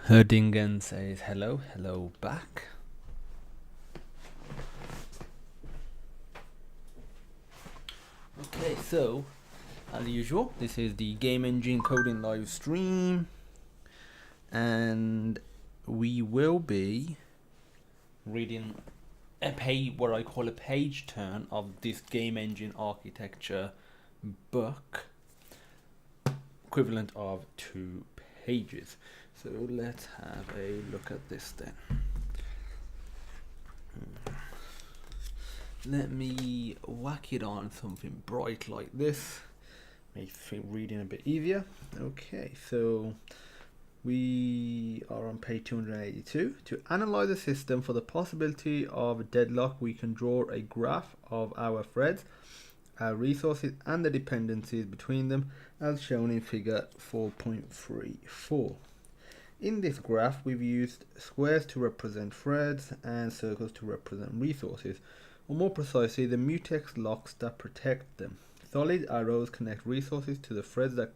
Herdingen says hello back. Okay, so as usual, this is the Game Engine Coding live stream, and we will be reading a page, what I call a page turn of this Game Engine architecture book, equivalent of 2 pages. So let's have a look at this then. Let me whack it on something bright like this. Makes reading a bit easier. Okay, so we are on page 282. To analyze the system for the possibility of deadlock, we can draw a graph of our threads, our resources, and the dependencies between them, as shown in figure 4.34. In this graph, we've used squares to represent threads and circles to represent resources, or more precisely, the mutex locks that protect them. Solid arrows connect resources to the threads that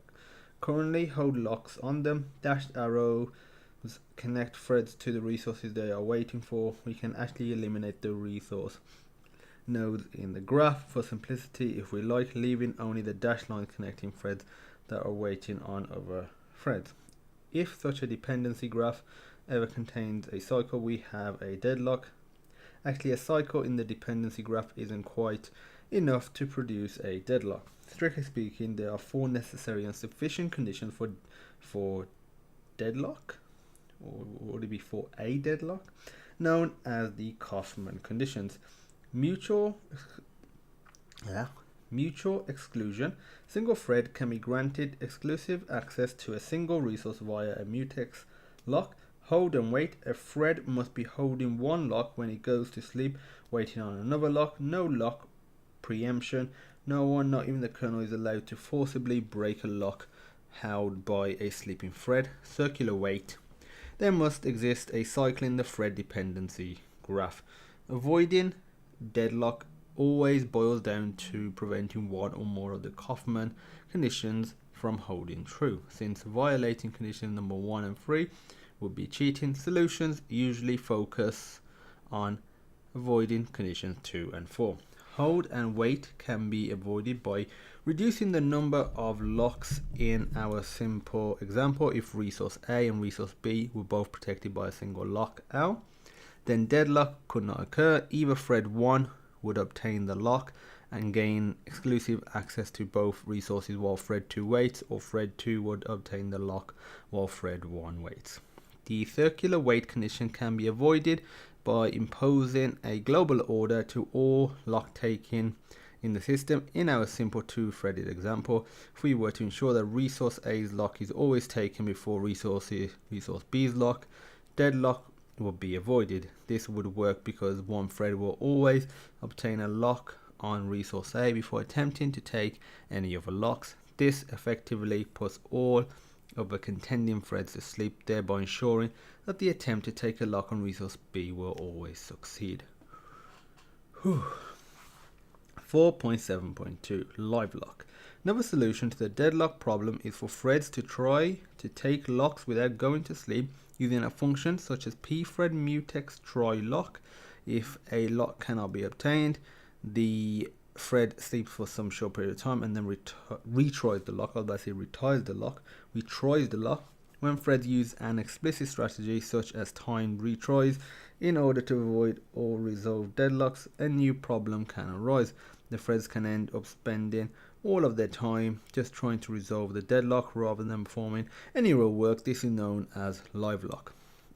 currently hold locks on them. Dashed arrows connect threads to the resources they are waiting for. We can actually eliminate the resource nodes in the graph for simplicity if we like, leaving only the dashed lines connecting threads that are waiting on other threads. If such a dependency graph ever contains a cycle, we have a deadlock. Actually, a cycle in the dependency graph isn't quite enough to produce a deadlock. Strictly speaking, there are 4 necessary and sufficient conditions for deadlock, or would it be for a deadlock, known as the Kaufman Conditions. Mutual exclusion. Single thread can be granted exclusive access to a single resource via a mutex lock. Hold and wait. A thread must be holding one lock when it goes to sleep, waiting on another lock. No lock preemption. No one, not even the kernel, is allowed to forcibly break a lock held by a sleeping thread. Circular wait. There must exist a cycle in the thread dependency graph. Avoiding deadlock always boils down to preventing one or more of the Kaufman conditions from holding true. Since violating condition number 1 and 3 would be cheating, solutions usually focus on avoiding conditions 2 and 4. Hold and wait can be avoided by reducing the number of locks in our simple example. If resource A and resource B were both protected by a single lock L, then deadlock could not occur. Either thread 1 would obtain the lock and gain exclusive access to both resources while thread 2 waits, or thread 2 would obtain the lock while thread 1 waits. The circular wait condition can be avoided by imposing a global order to all lock taking in the system. In our simple 2-threaded example, if we were to ensure that resource A's lock is always taken before resource B's lock, deadlock would be avoided. This would work because one thread will always obtain a lock on resource A before attempting to take any other locks. This effectively puts all other contending threads to sleep, thereby ensuring that the attempt to take a lock on resource B will always succeed. 4.7.2 Live lock. Another solution to the deadlock problem is for threads to try to take locks without going to sleep using a function such as pthread mutex try lock. If a lock cannot be obtained, the thread sleeps for some short period of time and then retries the lock. Retries the lock. When threads use an explicit strategy such as timed retries in order to avoid or resolve deadlocks, a new problem can arise. The threads can end up spending all of their time just trying to resolve the deadlock rather than performing any real work. This is known as live lock.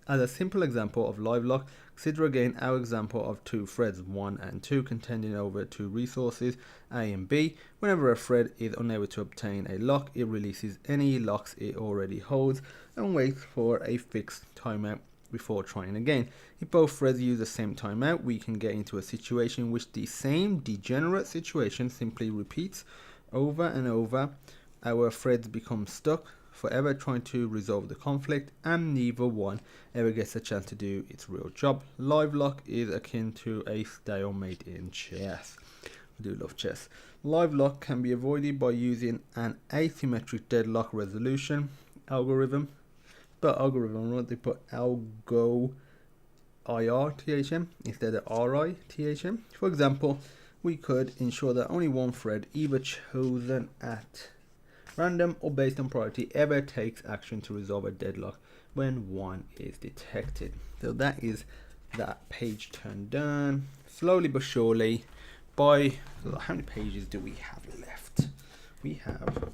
As a simple example of live lock, consider again our example of 2 threads, 1 and 2, contending over 2 resources, A and B. Whenever a thread is unable to obtain a lock, it releases any locks it already holds and waits for a fixed timeout before trying again. If both threads use the same timeout, we can get into a situation in which the same degenerate situation simply repeats over and over. Our threads become stuck forever trying to resolve the conflict, and neither one ever gets a chance to do its real job. Live lock is akin to a stalemate in chess. I do love chess. Live lock can be avoided by using an asymmetric deadlock resolution algorithm. the algorithm, right? They put algo IRTHM instead of RITHM. For example, we could ensure that only one thread, either chosen at random or based on priority, ever takes action to resolve a deadlock when one is detected. So that is that page turned done. Slowly but surely, by how many pages do we have left? We have,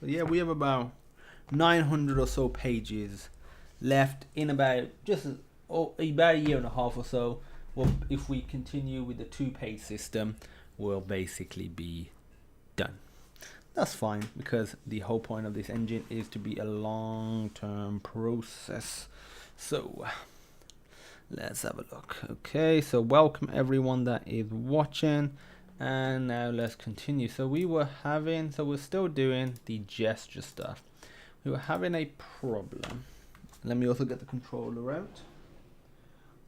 yeah, we have about 900 or so pages left in about about a year and a half or so. Well, if we continue with the 2-page system, we'll basically be done. That's fine, because the whole point of this engine is to be a long-term process. So let's have a look. Okay, so welcome everyone that is watching, and now let's continue. So we're still doing the gesture stuff. We were having a problem. Let me also get the controller out.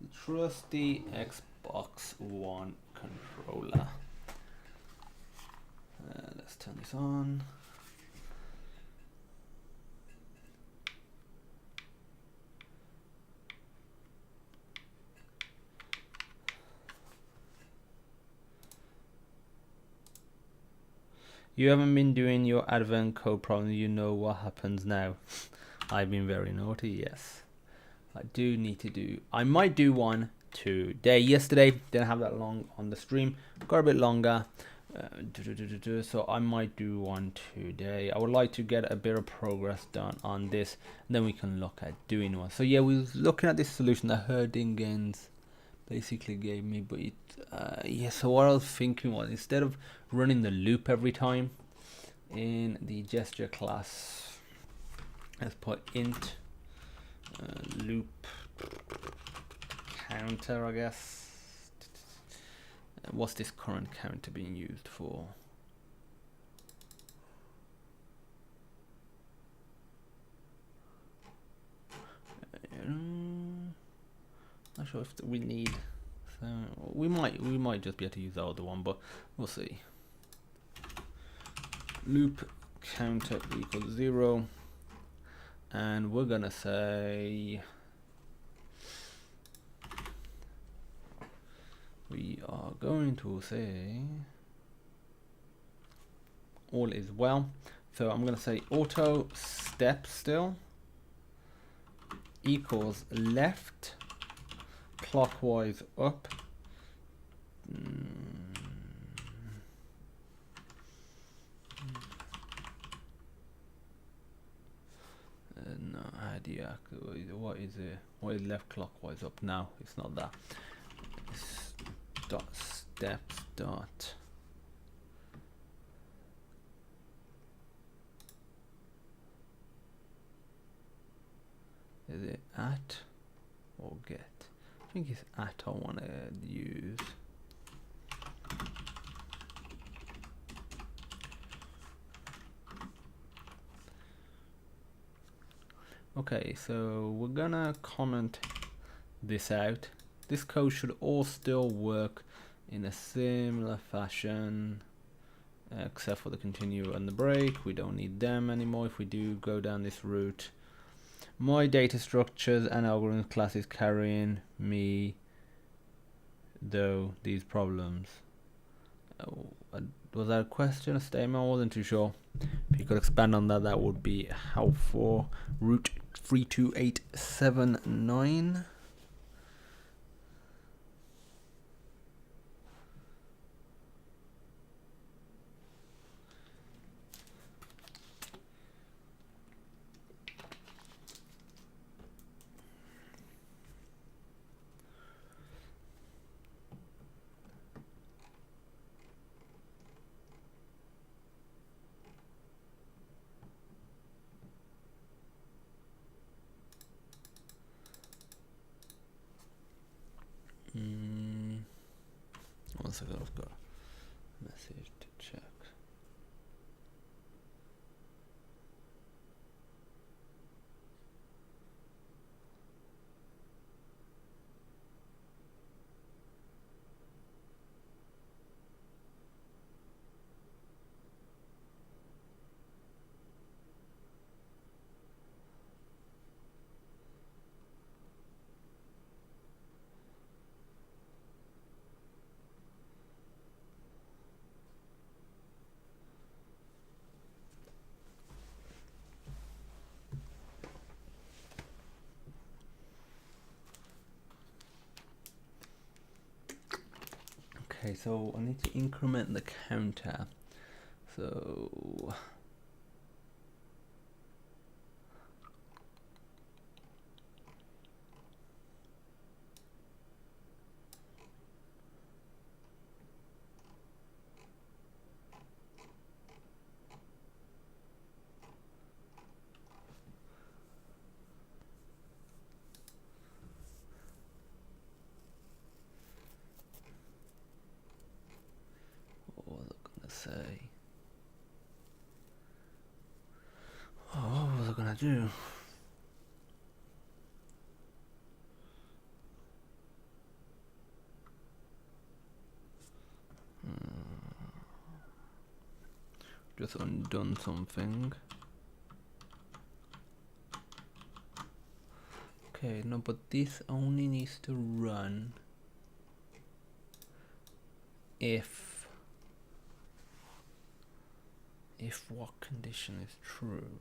The trusty Xbox One controller. Let's turn this on. You haven't been doing your advent code problem, you know what happens now. I've been very naughty, yes. I do need to do, I might do one today. Yesterday, didn't have that long on the stream, got a bit longer. So I might do one today. I would like to get a bit of progress done on this, and then we can look at doing one. So yeah, we was looking at this solution that Herdingens basically gave me, but it, yeah, so what I was thinking was, instead of running the loop every time in the gesture class, let's put int loop counter, I guess. What's this current counter being used for? Not sure if we need. So we might just be able to use the other one, but we'll see. Loop counter equals 0, and we're gonna say we are going to say all is well. So I'm gonna say auto step still equals left clockwise up. No, how do you what is it? What is left clockwise up now? It's not that. It's dot steps dot. Is it at or get? I think it's at I want to use. Okay, so we're gonna comment this out. This code should all still work in a similar fashion, except for the continue and the break. We don't need them anymore if we do go down this route. My data structures and algorithms class is carrying me though these problems. Was that a question, a statement? I wasn't too sure. If you could expand on that, that would be helpful. Route 32879. Okay, so I need to increment the counter. So what was I gonna say? Oh, what was I gonna do? Just undone something. Okay, no, but this only needs to run if what condition is true.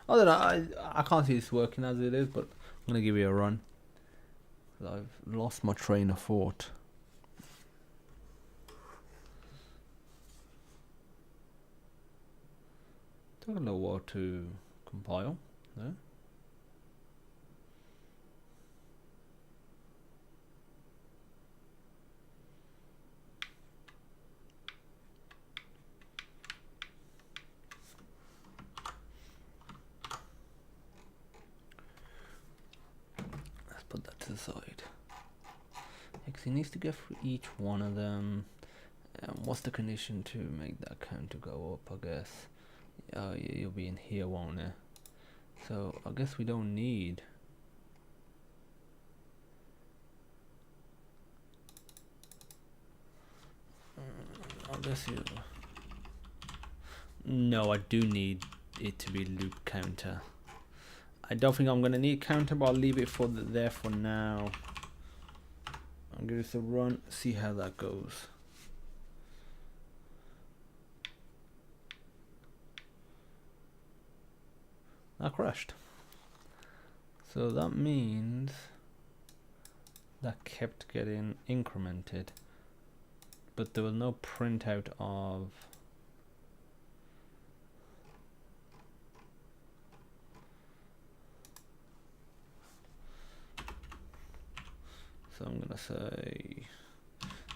I don't know, I can't see this working as it is, but I'm gonna give it a run. I've lost my train of thought. Took a little while to compile there. Let's put that to the side. Because he needs to get through each one of them. What's the condition to make that counter go up, I guess? Yeah, you'll be in here, won't it? So I guess we don't need. I guess you. No, I do need it to be loop counter. I don't think I'm gonna need counter, but I'll leave it for there for now. I'll give this a run, see how that goes. That crashed. So that means that kept getting incremented, but there was no printout of. So I'm gonna say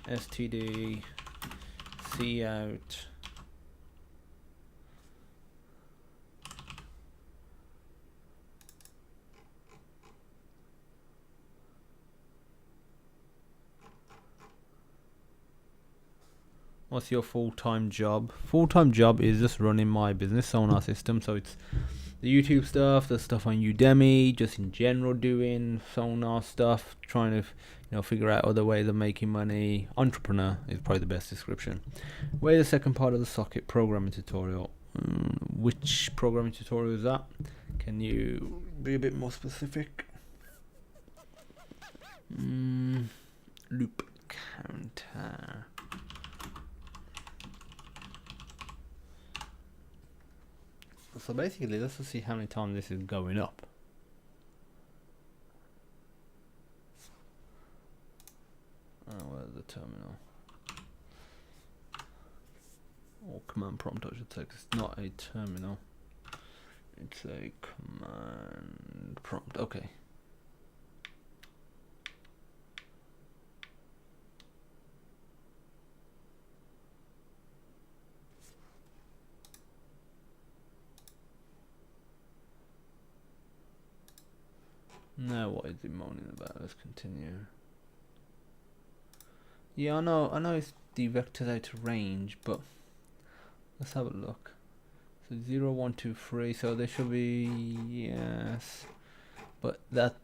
std cout what's your full-time job? Full-time job is just running my business sonar system, so it's the YouTube stuff, the stuff on Udemy, just in general doing sonar stuff, trying to figure out other ways of making money. Entrepreneur is probably the best description. Where's the second part of the socket programming tutorial? Which programming tutorial is that? Can you be a bit more specific? Loop counter. So basically, let's just see how many times this is going up. Where's the terminal? Or command prompt, I should say, 'cause it's not a terminal. It's a command prompt. Okay. Now what is it moaning about? Let's continue. Yeah, I know it's devectored out to range, but let's have a look. So 0, 1, 2, 3, so there should be, yes. But that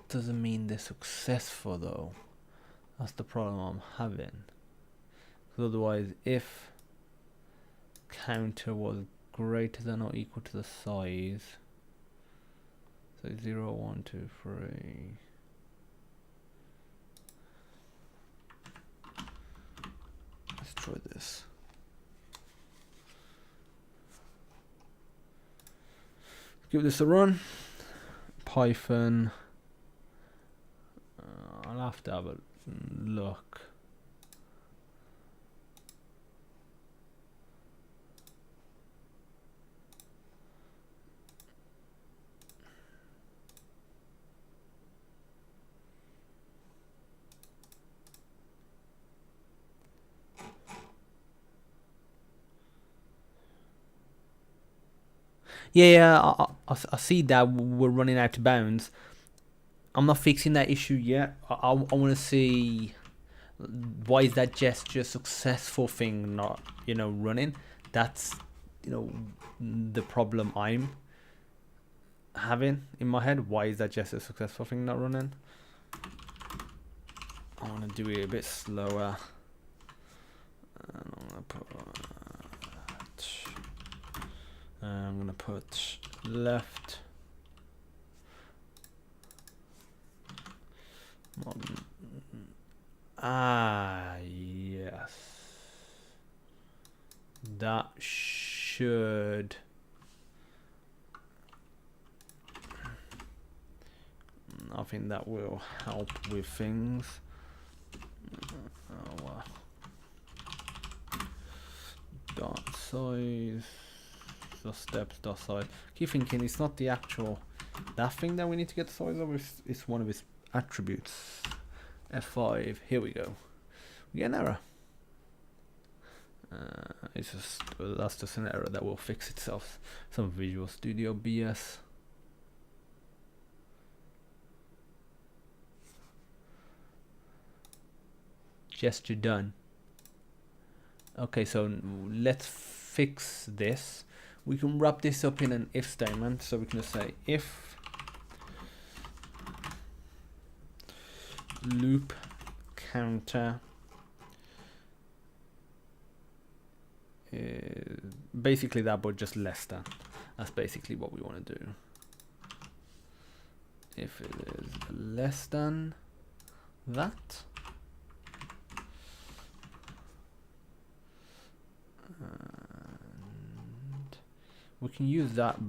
doesn't mean they're successful though. That's the problem I'm having. Because otherwise, if counter was greater than or equal to the size, so 0, 1, 2, 3. Let's try this. Give this a run. Python. I'll have to have a look. I see that we're running out of bounds. I'm not fixing that issue yet. I want to see why is that gesture successful thing not, running. That's, the problem I'm having in my head. Why is that gesture successful thing not running? I want to do it a bit slower. And I'm gonna put left. Yes. That should. I think that will help with things. Dot size. The steps dot size. Keep thinking it's not the actual that thing that we need to get the size of. It's one of its attributes. F5. Here we go. We get an error. That's just an error that will fix itself. Some Visual Studio BS. Gesture done. Okay, so let's fix this. We can wrap this up in an if statement. So we can just say if loop counter is basically that, but just less than. That's basically what we want to do. If it is less than that, and we can use that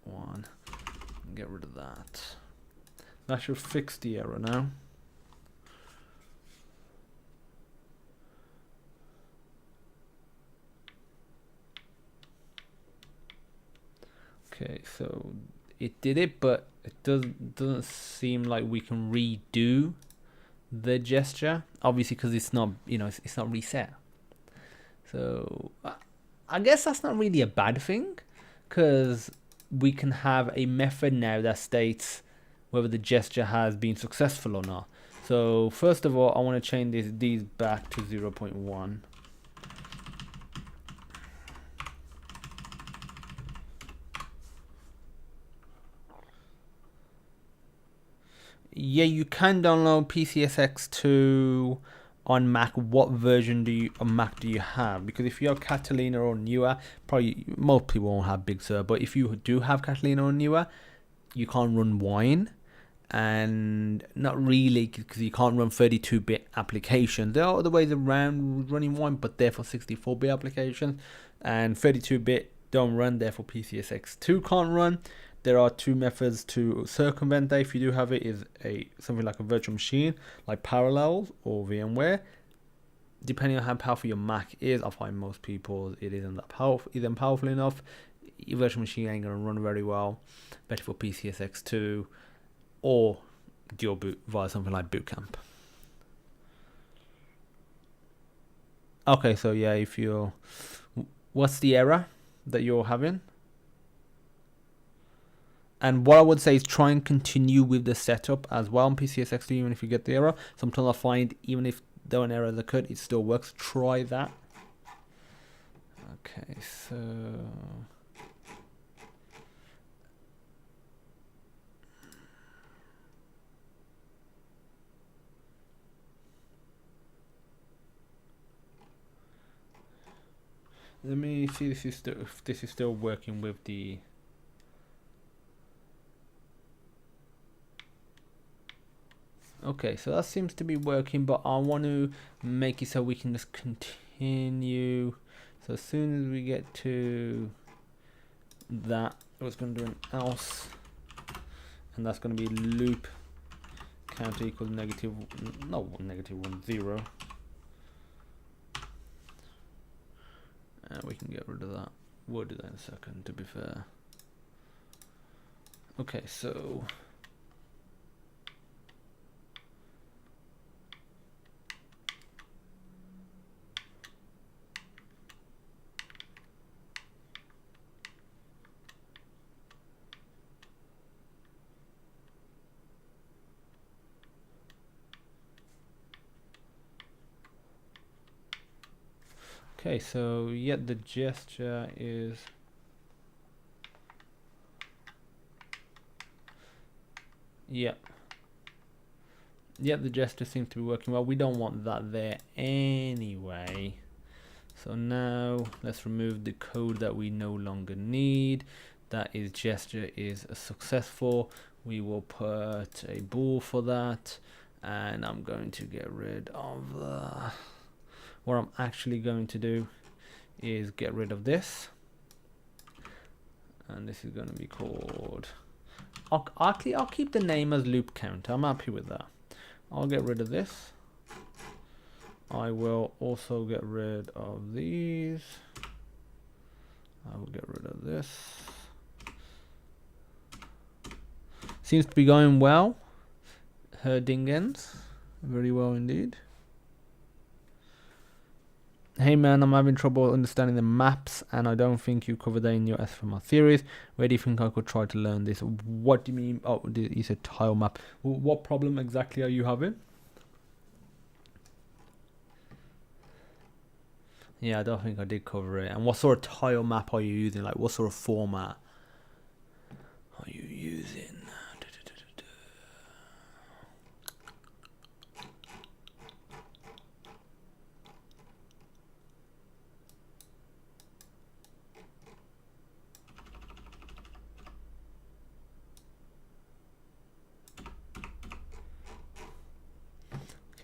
one and get rid of that. That should fix the error now. Okay, so it did it, but it doesn't seem like we can redo the gesture, obviously, because it's not, it's not reset. So I guess that's not really a bad thing, because we can have a method now that states whether the gesture has been successful or not. So first of all, I want to change these back to 0.1. Yeah, you can download PCSX2 on Mac. What version of Mac do you have? Because if you have Catalina or newer, probably most people won't have Big Sur, but if you do have Catalina or newer, you can't run Wine, and not really, because you can't run 32-bit applications. There are other ways around running Wine, but they're for 64-bit applications, and 32-bit don't run, therefore PCSX2 can't run. There are two methods to circumvent that if you do have it, is something like a virtual machine, like Parallels or VMware. Depending on how powerful your Mac is, I find most people it isn't powerful enough. Your virtual machine ain't gonna run very well. Better for PCSX2 or dual boot via something like Boot Camp. Okay, so yeah, what's the error that you're having? And what I would say is try and continue with the setup as well on PCSX2, even if you get the error. Sometimes I find even if though an error occurred, it still works. Try that. Okay, so let me see if this is still working with the. Okay, so that seems to be working, but I want to make it so we can just continue. So as soon as we get to that, it's going to do an else, and that's going to be loop counter equals -1, 0. And we can get rid of that. We'll do that in a second, to be fair. Okay, so Okay, so yeah, the gesture is yeah, the gesture seems to be working well. We don't want that there anyway. So now let's remove the code that we no longer need. That is, gesture is successful. We will put a bool for that, and I'm going to get rid of the, what I'm actually going to do is get rid of this, and this is going to be called, I'll keep the name as loop count. I'm happy with that. I'll get rid of this. I will also get rid of these. I will get rid of this. Seems to be going well. Her dingens. Very well indeed. Hey man, I'm having trouble understanding the maps, and I don't think you covered that in your SFMR theories. Where do you think I could try to learn this? What do you mean? Oh, you said tile map. What problem exactly are you having? Yeah, I don't think I did cover it. And what sort of tile map are you using? Like, what sort of format are you using?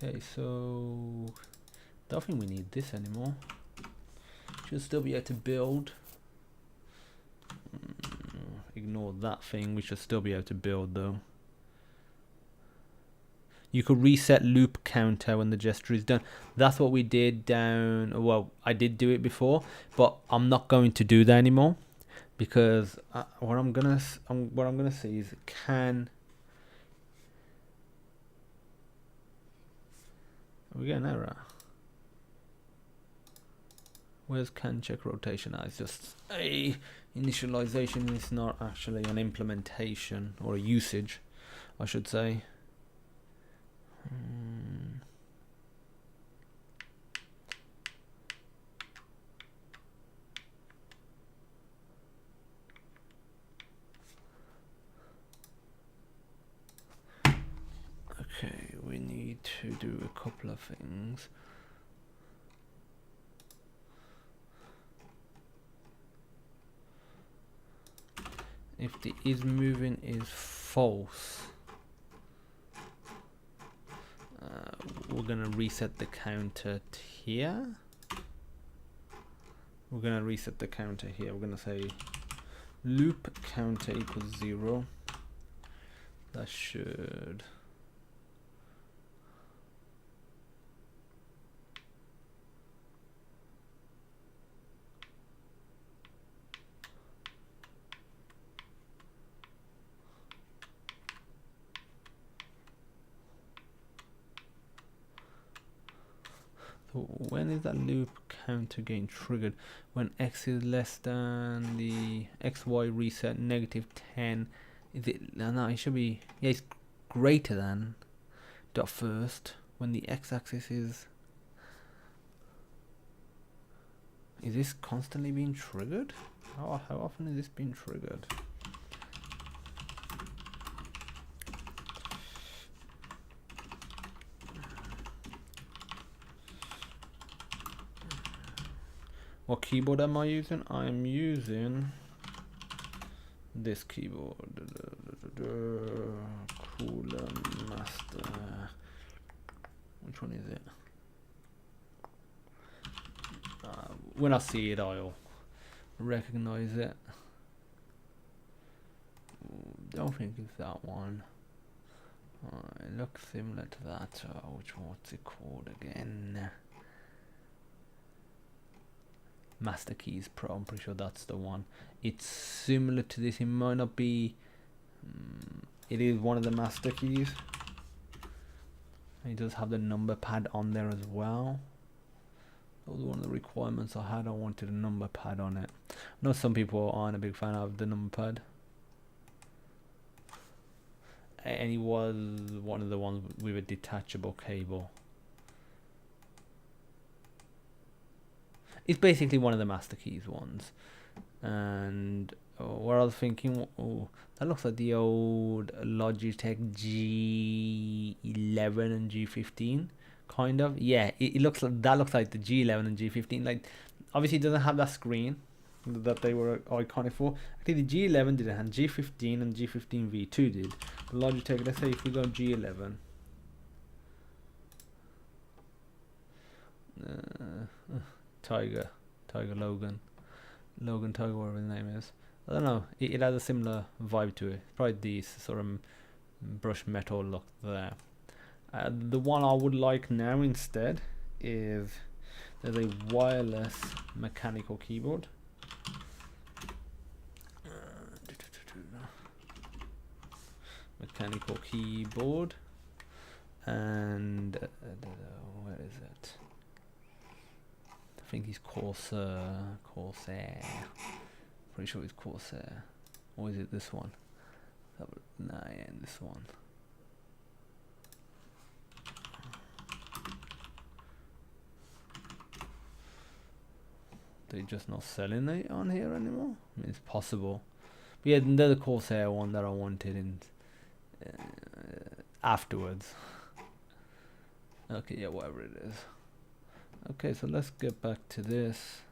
Okay, so don't think we need this anymore. Should still be able to build. Ignore that thing. We should still be able to build though. You could reset loop counter when the gesture is done. That's what we did down. Well, I did do it before, but I'm not going to do that anymore because what I'm gonna see is can. We get an error. Where's can check rotation? It's just a initialization. It's not actually an implementation or a usage, I should say. Okay, we need to do a couple of things. If the is moving is false, we're gonna reset the counter here. We're gonna reset the counter here. We're gonna say loop counter equals 0. That should. So when is that loop counter getting triggered? When x is less than the xy reset -10. Is it? No, it should be. Yeah, it's greater than dot first. When the x-axis is. Is this constantly being triggered? How often is this being triggered? What keyboard am I using? I am using this keyboard. Cooler Master. Which one is it? When I see it, I'll recognize it. Don't think it's that one. It looks similar to that. What's it called again? Master Keys Pro, I'm pretty sure that's the one. It's similar to this. It might not be. It is one of the master keys. It does have the number pad on there as well. That was one of the requirements I had. I wanted a number pad on it. I know some people aren't a big fan of the number pad. And he was one of the ones with a detachable cable. It's basically one of the master keys ones. And what I was thinking, that looks like the old Logitech G11 and G15, kind of. Yeah, it looks like that. Looks like the G11 and G15. Like, obviously, it doesn't have that screen that they were iconic for. Actually, the G11 didn't have. G15 and G15 V2 did. The Logitech. Let's say if we go G11. Tiger Logan Tiger, whatever his name is. I don't know, it has a similar vibe to it. Probably the sort of brushed metal look there. The one I would like now instead is there's a wireless mechanical keyboard. Mechanical keyboard, and where is it? I think he's Corsair. Pretty sure it's Corsair. Or is it this one? Nah, yeah, this one. They're just not selling it on here anymore? I mean, it's possible. But yeah, they're the Corsair one that I wanted in afterwards. Okay, yeah, whatever it is. Okay, so let's get back to this.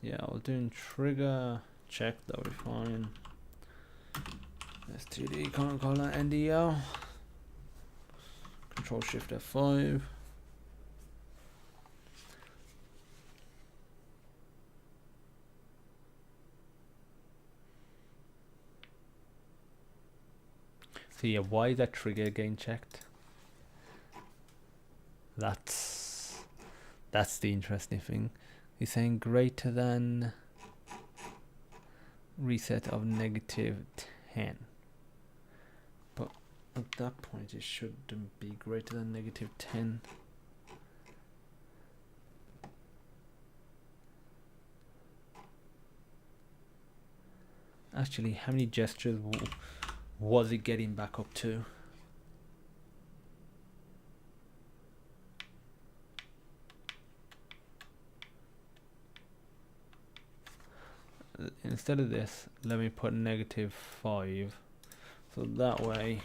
Yeah, I was doing trigger check, that'll be fine. STD, current color, NDL. Control Shift F5. So yeah, why is that trigger again checked? That's the interesting thing. He's saying greater than reset of -10. But at that point it shouldn't be greater than -10. Actually, how many gestures was it getting back up to? Instead of this, let me put -5, so that way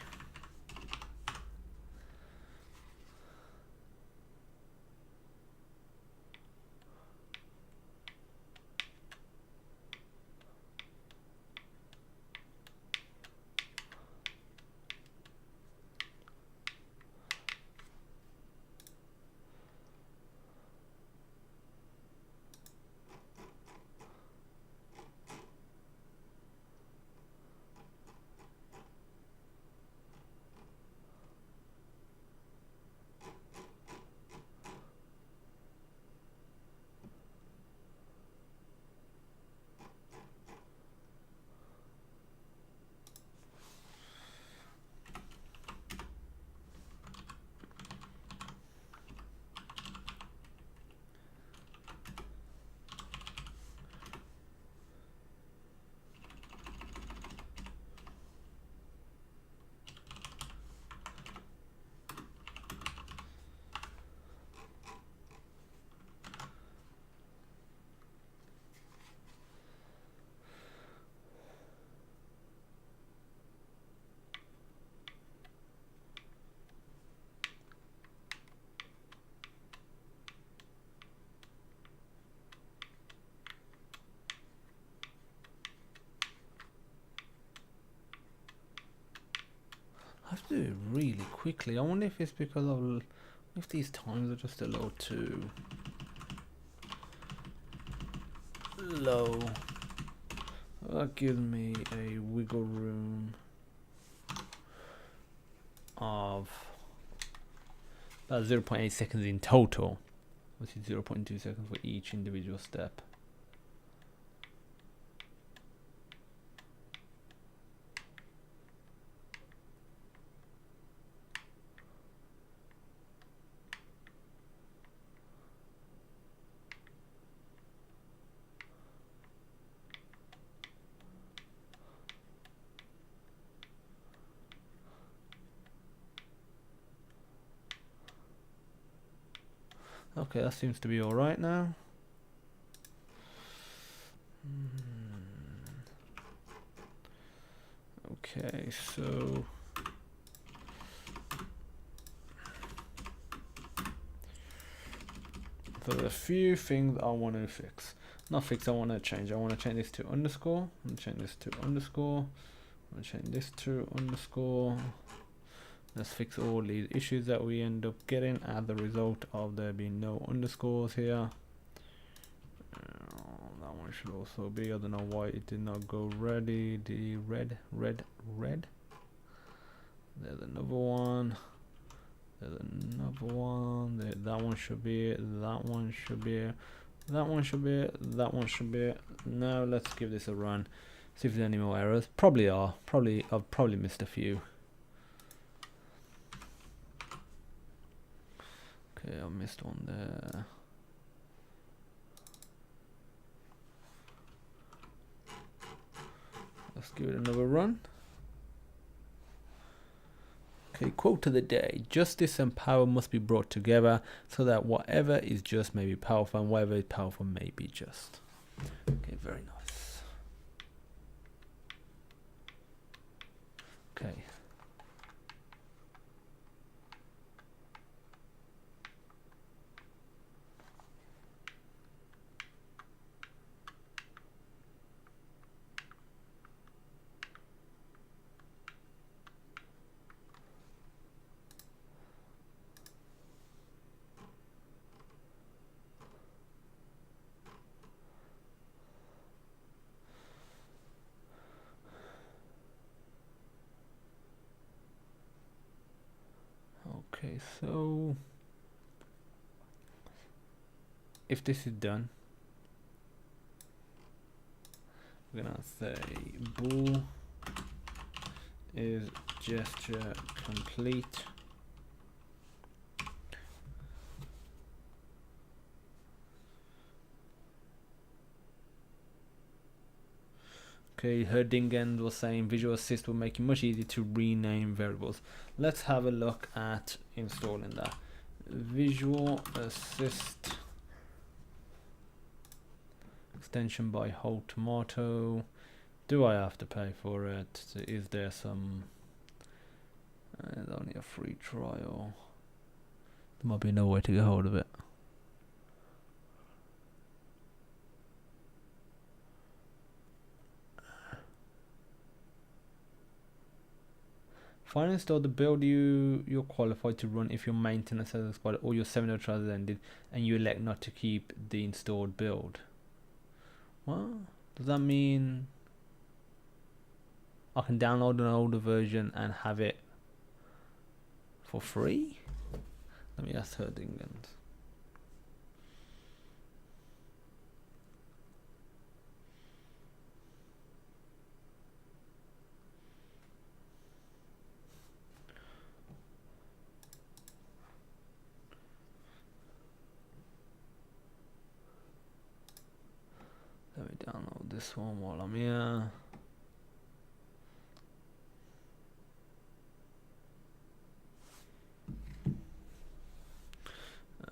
I have to do it really quickly. I wonder if it's because of if these times are just a little too low. That gives me a wiggle room of about 0.8 seconds in total, which is 0.2 seconds for each individual step. Okay, that seems to be all right now. Okay, so there's a few things I want to fix. Not fix, I want to change. I want to change this to underscore. I'm going to change this to underscore. I'm going to change this to underscore. Let's fix all these issues that we end up getting as a result of there being no underscores here. That one should also be, I don't know why it did not go ready. The red. There's another one. There's another one. That one should be it. That one should be it. That one should be it. That one should be it. Now let's give this a run. See if there's any more errors. Probably are. I've probably missed a few. Okay, I missed one there. Let's give it another run. Okay, quote of the day. Justice and power must be brought together so that whatever is just may be powerful and whatever is powerful may be just. Okay, very nice. Okay. Okay, so if this is done, we're gonna say bool is gesture complete. Okay, Herdingen was saying Visual Assist will make it much easier to rename variables. Let's have a look at installing that. Visual Assist extension by Whole Tomato. Do I have to pay for it? Is there some? It's only a free trial. There might be no way to get hold of it. Finally install the build you're qualified to run if your maintenance has expired or your 7-year trial has ended and you elect not to keep the installed build. What? Does that mean I can download an older version and have it for free? Let me ask Herdingen. Let me download this one while I'm here.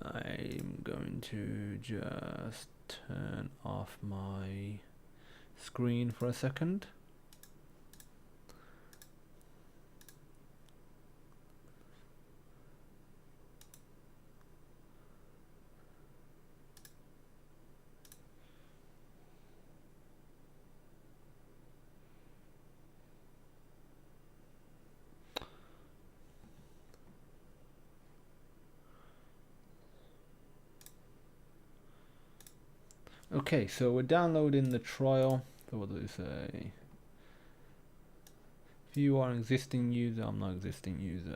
I'm going to just turn off my screen for a second. Okay, so we're downloading the trial. So what does it say? If you are an existing user, I'm not existing user.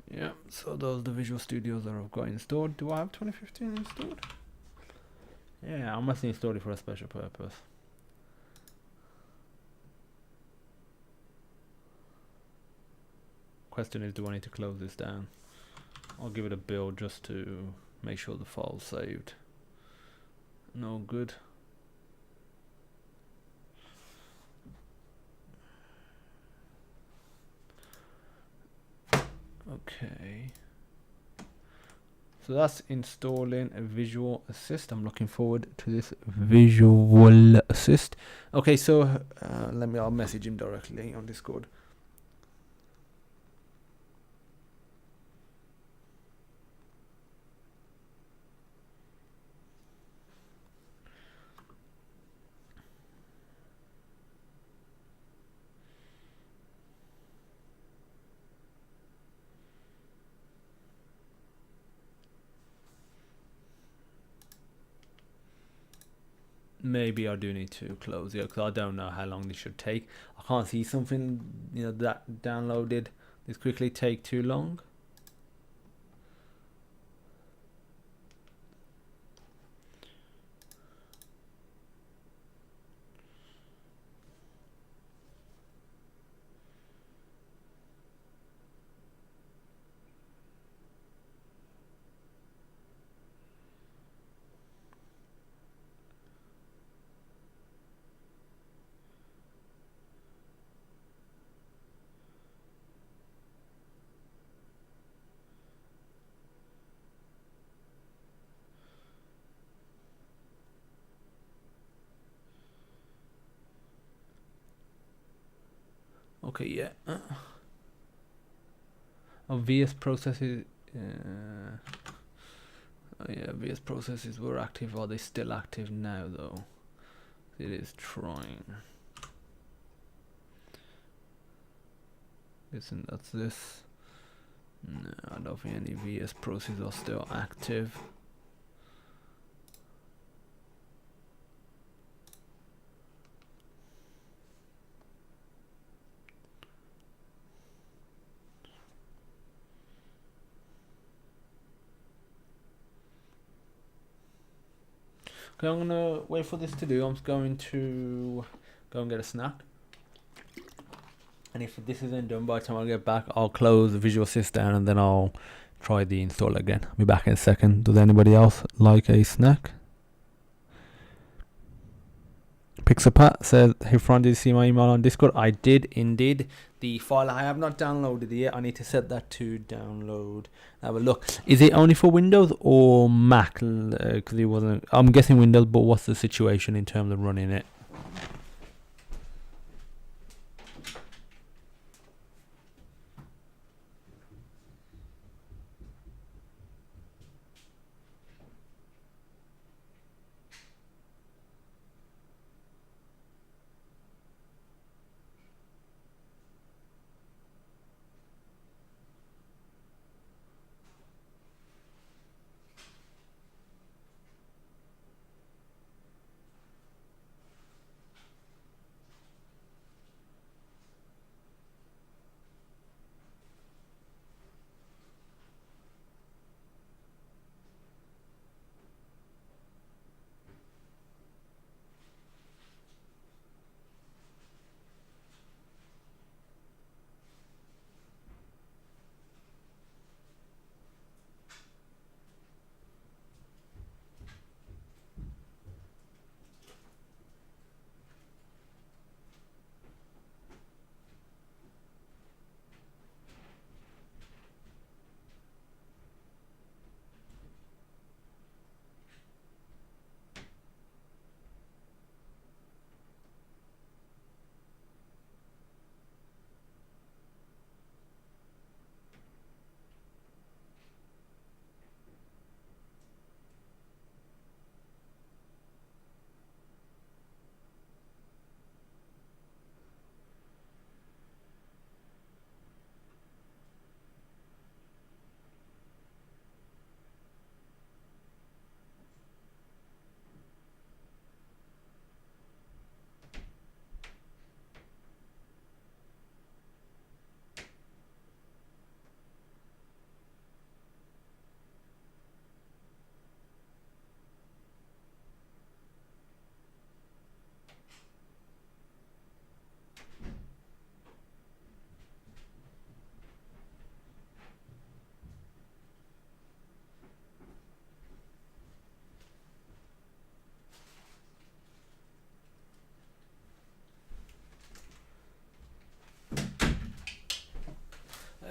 Yeah, so those are the Visual Studios that I've got installed. Do I have 2015 installed? Yeah, I must install it for a special purpose. Question is, do I need to close this down? I'll give it a build just to make sure the file's saved. No good. Okay. So that's installing a visual assist. I'm looking forward to this visual assist. Okay, so I'll message him directly on Discord. Maybe I do need to close it because I don't know how long this should take. I can't see something, you know, that downloaded this quickly take too long. Okay, yeah. VS processes. Oh yeah, VS processes were active. Are they still active now, though? It is trying. Listen, that's this. No, I don't think any VS processes are still active. Okay, I'm gonna wait for this to do. I'm going to go and get a snack. And if this isn't done by the time I get back, I'll close the Visual Assist down and then I'll try the install again. I'll be back in a second. Does anybody else like a snack? Pixapat says, hey Fran, did you see my email on Discord? I did indeed. The file I have not downloaded yet. I need to set that to download. Have a look. Is it only for Windows or Mac? Because it wasn't. I'm guessing Windows, but what's the situation in terms of running it?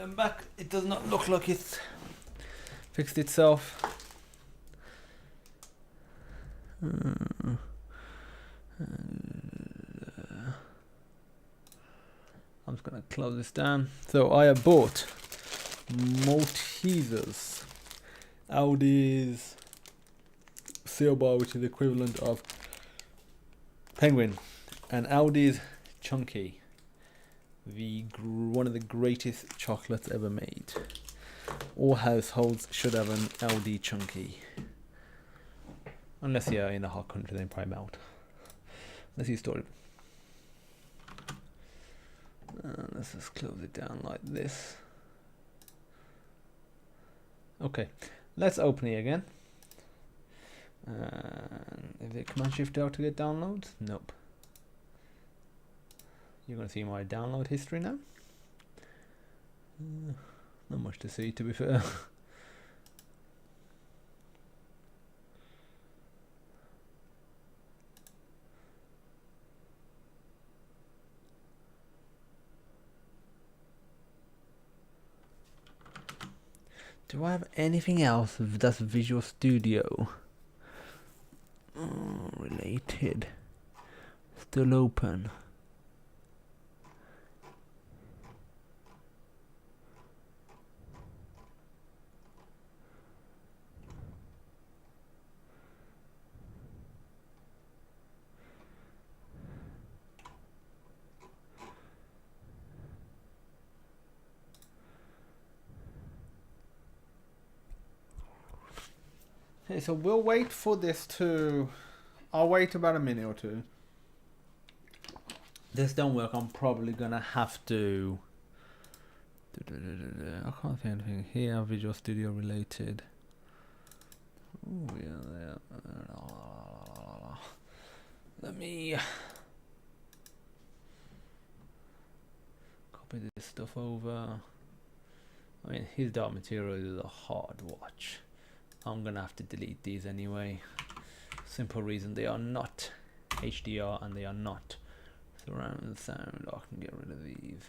I'm back. It does not look like it's fixed itself. I'm just gonna close this down. So I have bought Maltesers, Audi's seal bar, which is the equivalent of Penguin, and Audi's Chunky, one of the greatest chocolates ever made. All households should have an Audi Chunky, unless you're in a hot country, then probably melt. Let's see story. Let's just close it down like this. Okay, let's open it again. Is it Command Shift L to get downloads? Nope. You're going to see my download history now. Not much to see, to be fair. Do I have anything else that's Visual Studio related? Still open. Okay, so we'll wait for this to... I'll wait about a minute or two. This don't work, I'm probably gonna have to... I can't see anything here, Visual Studio related. Ooh, yeah, let me copy this stuff over. I mean, his dark material is a hard watch. I'm gonna have to delete these anyway. Simple reason, they are not HDR and they are not surround sound. I can get rid of these.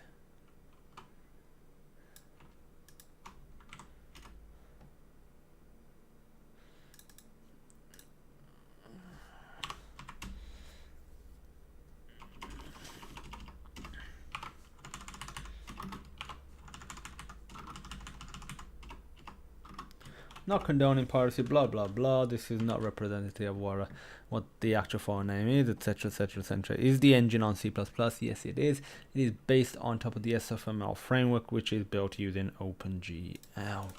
Not condoning piracy, blah blah blah. This is not representative of what the actual file name is, etc, etc, etc. Is the engine on C++? Yes, it is. It is based on top of the SFML framework, which is built using OpenGL.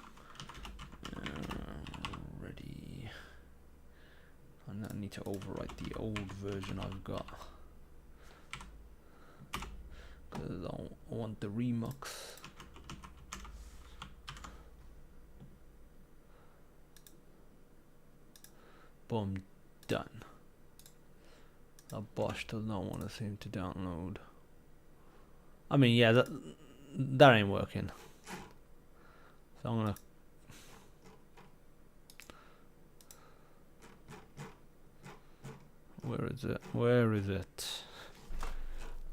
Ready. I need to overwrite the old version I've got because I want the Remux. Boom, done. That Bosch does not want to seem to download. I mean, yeah, that ain't working. So I'm gonna. Where is it? Where is it?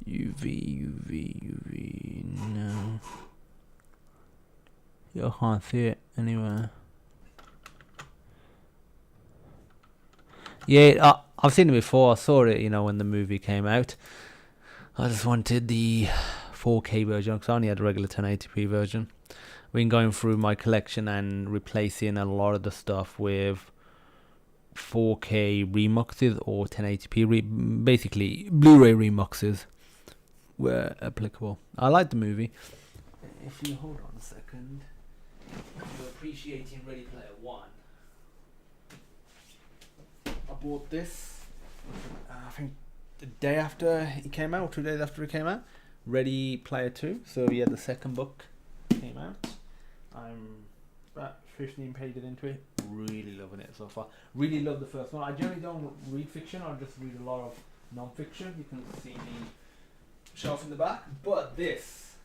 UV. No. You can't see it anywhere. Yeah, I've seen it before. I saw it, you know, when the movie came out. I just wanted the 4K version because I only had a regular 1080p version. I've been going through my collection and replacing a lot of the stuff with 4K remixes or 1080p, basically Blu-ray remixes where applicable. I like the movie. If you hold on a second, you're appreciating Ready Player One. I bought this, I think the day after it came out, 2 days after it came out. Ready Player 2. So yeah, the second book came out. I'm about 15 pages into it. Really loving it so far. Really love the first one. I generally don't read fiction. I just read a lot of non-fiction. You can see the shelf in the back. But this,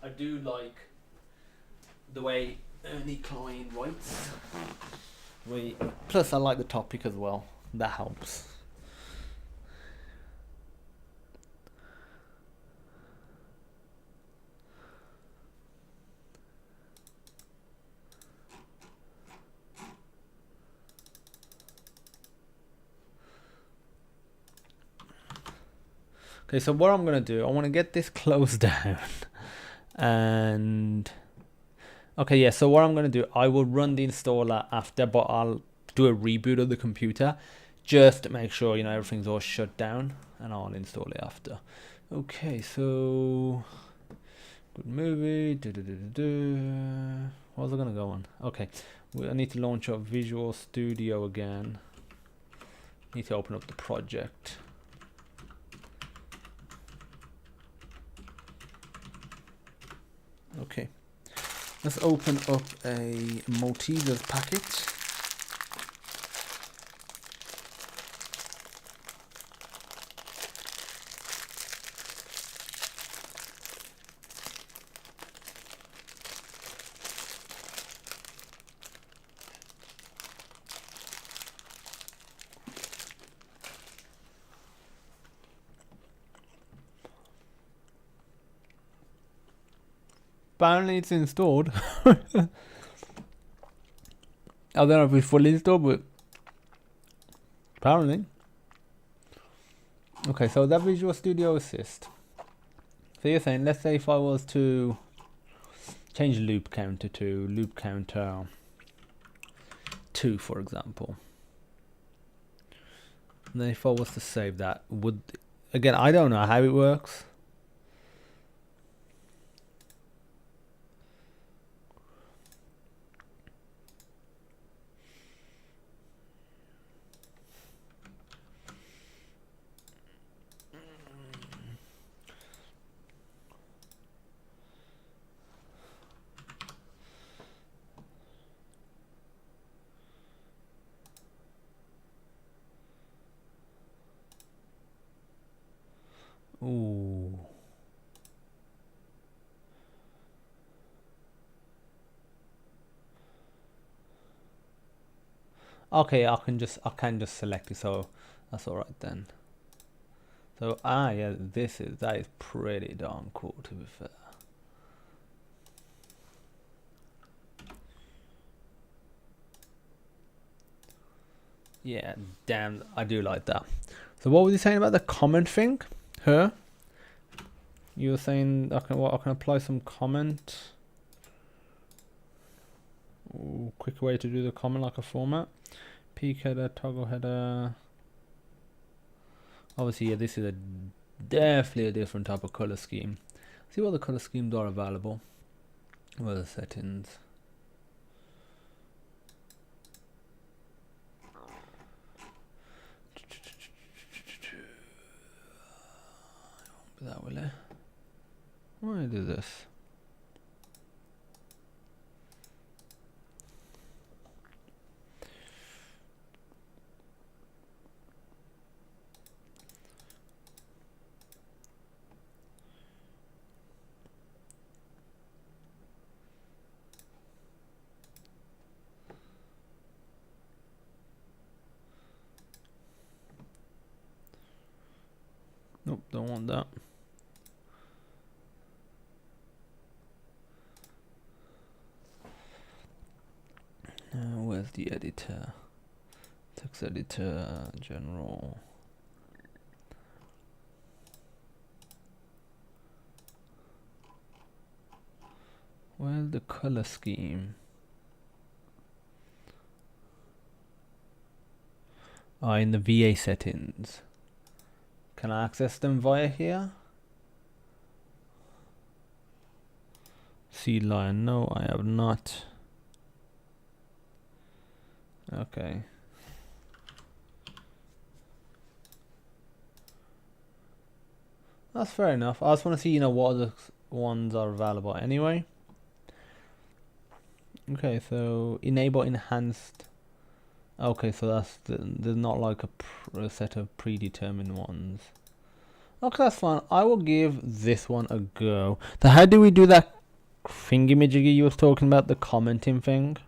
I do like the way Ernie Klein writes. Plus I like the topic as well. That helps. Okay, so what I'm gonna do, I want to get this closed down, and okay, yeah. So what I'm gonna do, I will run the installer after, but I'll do a reboot of the computer just to make sure, you know, everything's all shut down, and I'll install it after. Okay, so good movie. What was I gonna go on? Okay, I need to launch up Visual Studio again. Need to open up the project. Okay, let's open up a Maltesers packet. Apparently it's installed. I don't know if it's fully installed, but apparently. Okay, so that Visual Studio Assist. So you're saying, let's say if I was to change loop counter to loop counter 2, for example. And then if I was to save that, would, again, I don't know how it works. Ooh. Okay, I can just select it, so that's all right then. So yeah, that is pretty darn cool, to be fair. Yeah, damn, I do like that. So what was you saying about the comment thing? Her? You were saying I can apply some comment. Ooh, quick way to do the comment, like a format. Peak header, toggle header. Obviously, yeah, this is definitely a different type of color scheme. See what the color schemes are available. What are the settings? That will it? Why do this? Nope, don't want that. Where's the editor? Text editor, general. Where's the color scheme? In the VA settings. Can I access them via here? Seed line, no, I have not. Okay. That's fair enough. I just want to see, you know, what other ones are available anyway. Okay, so enable enhanced. Okay, so there's not like a set of predetermined ones. Okay, that's fine. I will give this one a go. So how do we do that thingy-majiggy you was talking about, the commenting thing?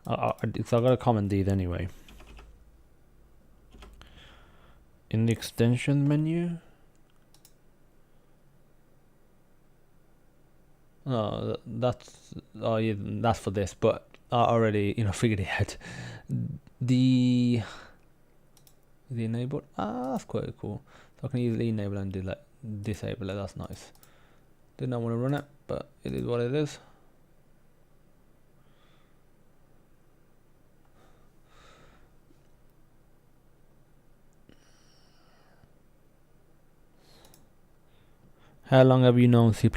So I gotta comment these anyway. In the extension menu. Oh, yeah, that's for this, but I already, you know, figured it out. Is it enabled? Ah, that's quite cool. So I can easily enable and disable it. That's nice. Did not want to run it, but it is what it is. How long have you known C++?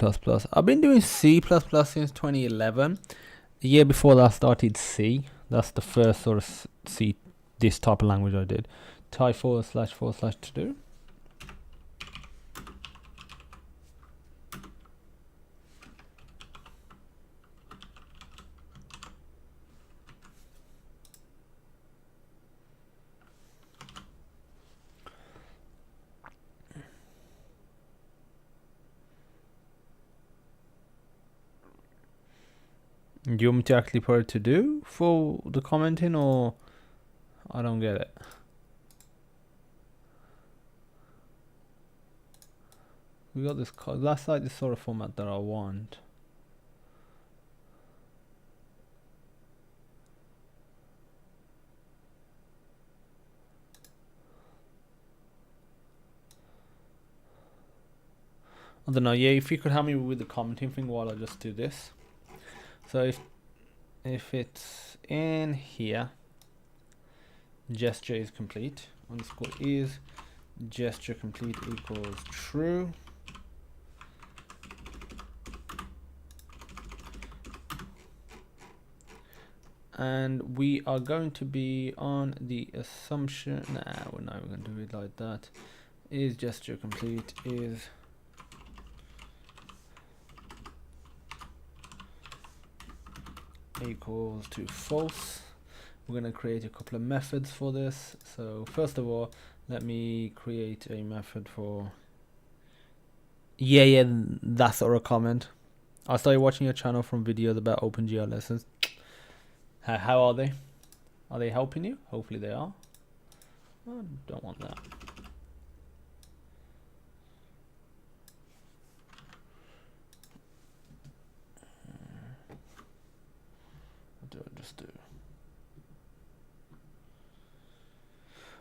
I've been doing C++ since 2011. The year before that I started C. That's the first sort of C, this type of language I did. Type //to do. Do you want me to actually put it to do for the commenting, or I don't get it? We got this. That's like the sort of format that I want. I don't know. Yeah, if you could help me with the commenting thing while I just do this. So if it's in here, gesture is complete. Underscore is gesture complete equals true. And we are going to be on the assumption. Nah, we're not going to do it like that. Is gesture complete is equals to false. We're going to create a couple of methods for this. So first of all, let me create a method for that sort of comment. I started watching your channel from videos about OpenGL lessons. How are they? Are they helping you? Hopefully they are. I don't want that. What do I just do?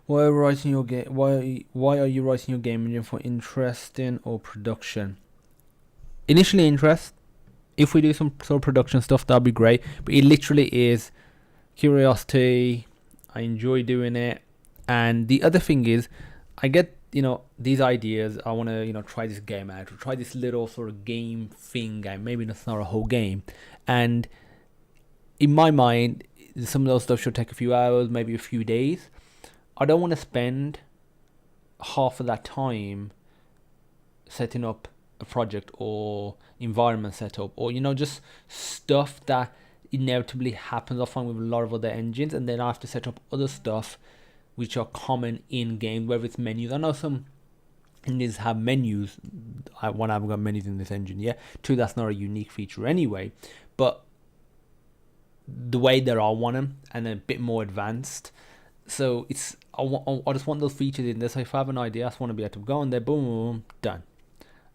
Why are you writing your game? Why are you writing your game engine for interesting or production? Initially interest. If we do some sort of production stuff, that'd be great. But it literally is curiosity. I enjoy doing it. And the other thing is, I get, these ideas. I want to, try this game out, or try this little sort of game thing. Maybe it's not a whole game. And in my mind, some of those stuff should take a few hours, maybe a few days. I don't want to spend half of that time setting up a project or environment setup, or just stuff that inevitably happens. I find with a lot of other engines, and then I have to set up other stuff which are common in games, whether it's menus. I know some engines have menus. I haven't got menus in this engine yet. Two, that's not a unique feature anyway, but the way there are one of them and a bit more advanced. So I just want those features in there. So if I have an idea, I just want to be able to go on there, boom, boom, done,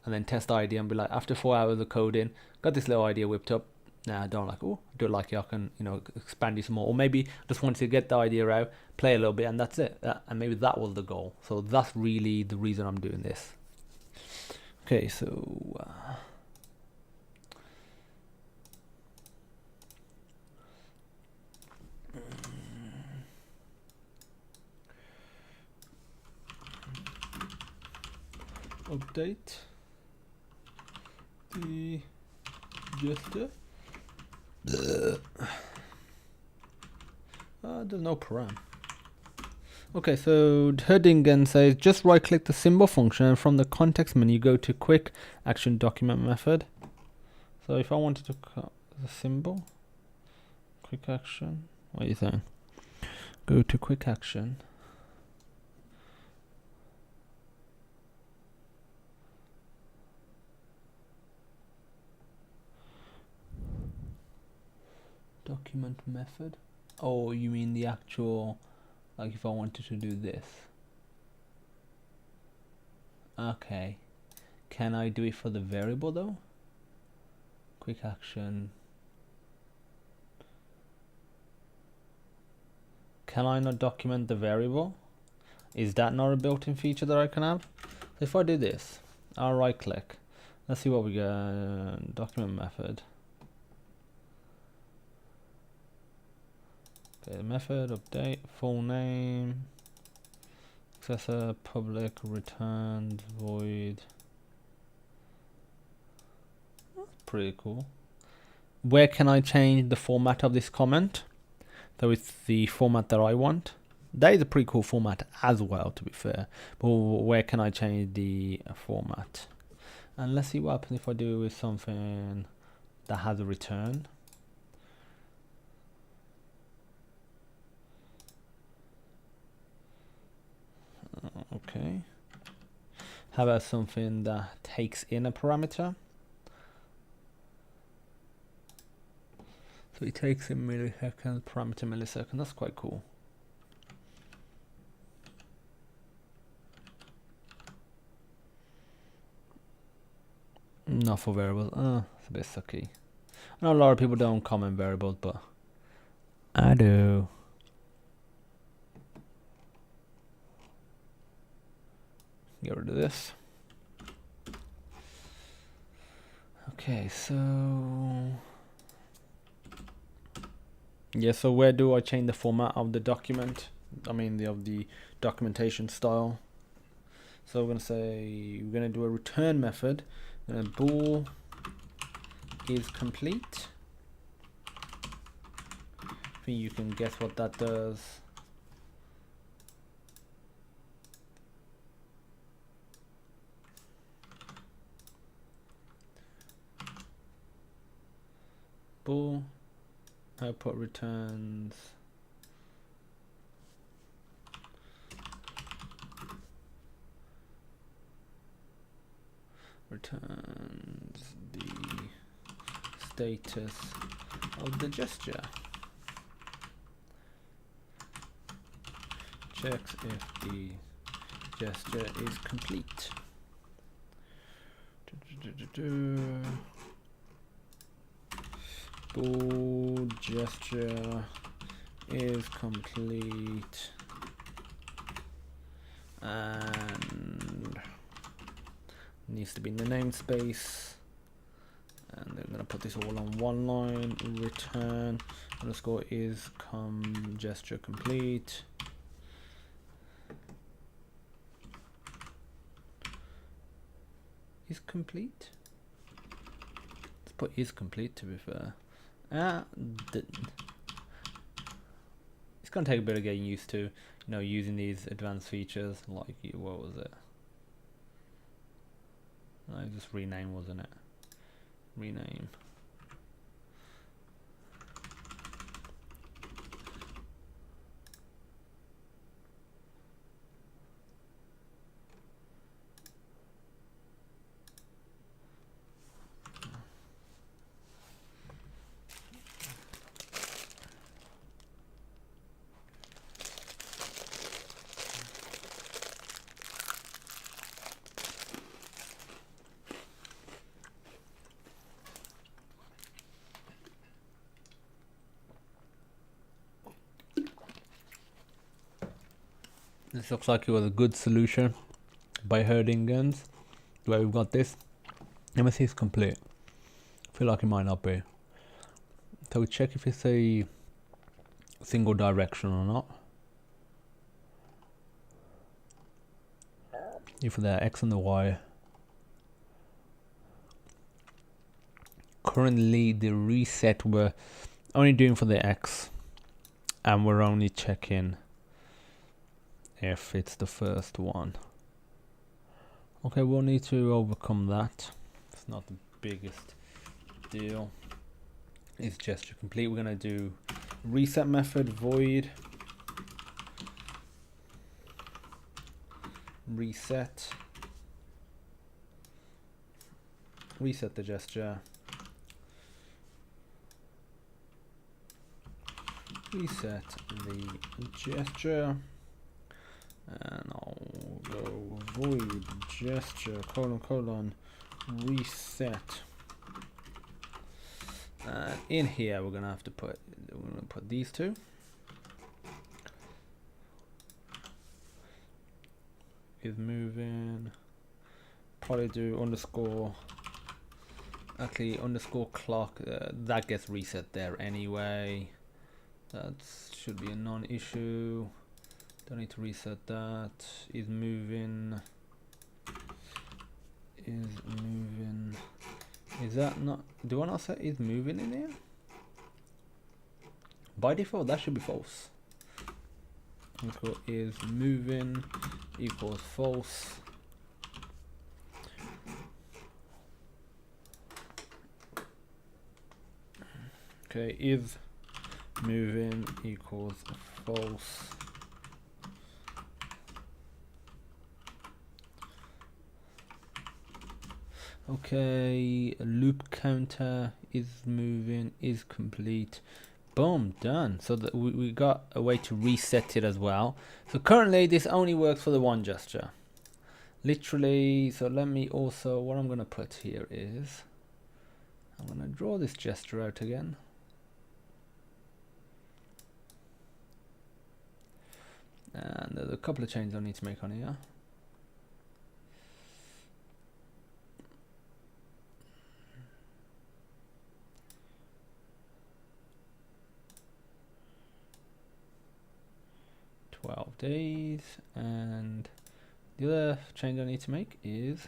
and then test the idea and be like, after 4 hours of coding, got this little idea whipped up. Nah, I don't like. Oh, I do like it. I can expand it some more, or maybe just wanted to get the idea out, play a little bit, and that's it. And maybe that was the goal. So that's really the reason I'm doing this. Okay, so. Update the gesture. There's no param. Okay, so heading again says just right click the symbol function, and from the context menu go to quick action document method. So if I wanted to cut the symbol, quick action, what are you saying? Go to quick action. Document method. Oh, you mean the actual, like if I wanted to do this. Okay. Can I do it for the variable though? Quick action. Can I not document the variable? Is that not a built-in feature that I can have? So if I do this, I'll right click. Let's see what we get. Document method. Okay, method, update, full name, accessor, public, returned, void. That's pretty cool. Where can I change the format of this comment? So it's the format that I want. That is a pretty cool format as well, to be fair. But where can I change the format? And let's see what happens if I do with something that has a return. Okay. How about something that takes in a parameter? So it takes in milliseconds, parameter millisecond. That's quite cool. Not for variables. It's a bit sucky. I know a lot of people don't comment variables, but I do. Get rid of this. Okay, so yeah, so where do I change the format of the document? I mean, of the documentation style. So we're gonna say we're gonna do a return method. Bool is complete. I think you can guess what that does. Bool output returns the status of the gesture. Checks if the gesture is complete. Bool gesture is complete, and needs to be in the namespace. And they're gonna put this all on one line. Return underscore is gesture complete. Is complete. Let's put is complete, to be fair. It's gonna take a bit of getting used to, using these advanced features. Like, what was it? Just rename, wasn't it? Rename. This looks like it was a good solution by herding guns. The way we've got this. MSC is complete. I feel like it might not be. So we check if it's a single direction or not. If the X and the Y. Currently the reset we're only doing for the X, and we're only checking if it's the first one. Okay, we'll need to overcome that. It's not the biggest deal. It's gesture complete. We're gonna do reset method void reset the gesture, reset the gesture, and I'll go void gesture : reset. In here we're gonna put these two. is moving. Probably do underscore. Actually, underscore clock. That gets reset there anyway. That should be a non-issue. Don't need to reset that. Is moving. Is moving. Is that not? Do I not say is moving in here? By default, that should be false. Is moving equals false. Okay, is moving equals false. Okay, loop counter is moving is complete. Boom, done. So that we got a way to reset it as well. So currently this only works for the one gesture. Literally, so let me also, what I'm going to put here is, I'm going to draw this gesture out again. And there's a couple of changes I need to make on here. Days, and the other change I need to make is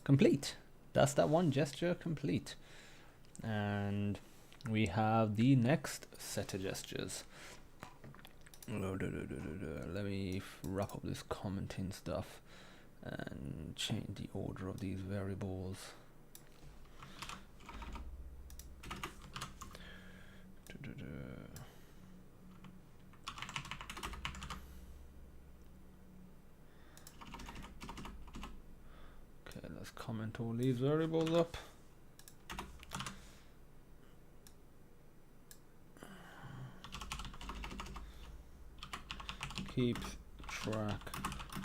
complete. That's that one gesture complete, and we have the next set of gestures. Let me wrap up this commenting stuff and change the order of these variables. Okay, let's comment all these variables up. Keeps track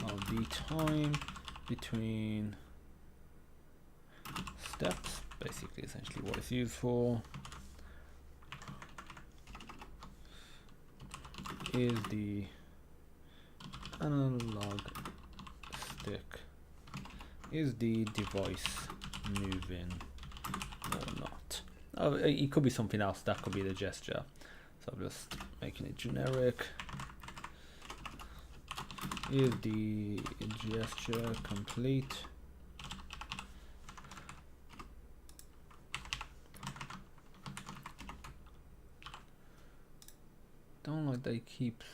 of the time between steps, basically essentially what it's used for. Is the analog stick, is the device moving or not? Oh, it could be something else, that could be the gesture. So I'm just making it generic. Is the gesture complete? Don't like they keep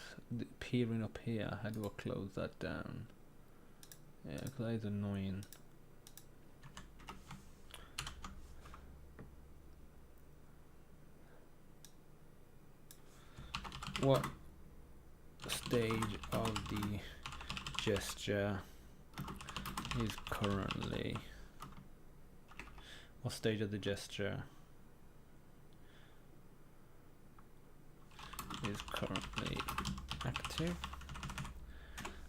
appearing up here. How do I close that down? Yeah, because that is annoying. What stage of the gesture is currently? What stage of the gesture is currently active?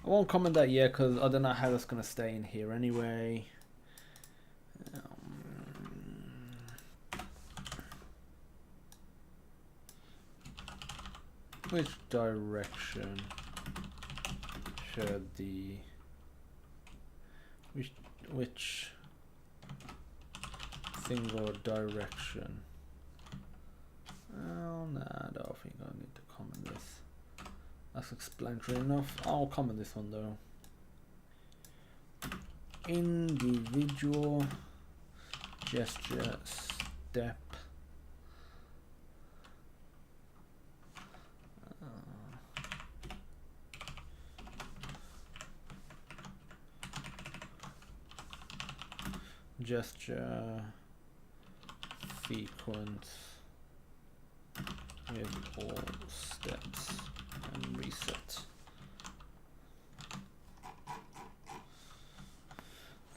I won't comment that yet because I don't know how that's going to stay in here anyway. Which direction should the which single direction? Oh no, I don't think I need to comment this. That's explanatory enough. I'll comment this one though. Individual gesture step. Gesture sequence with all steps and reset.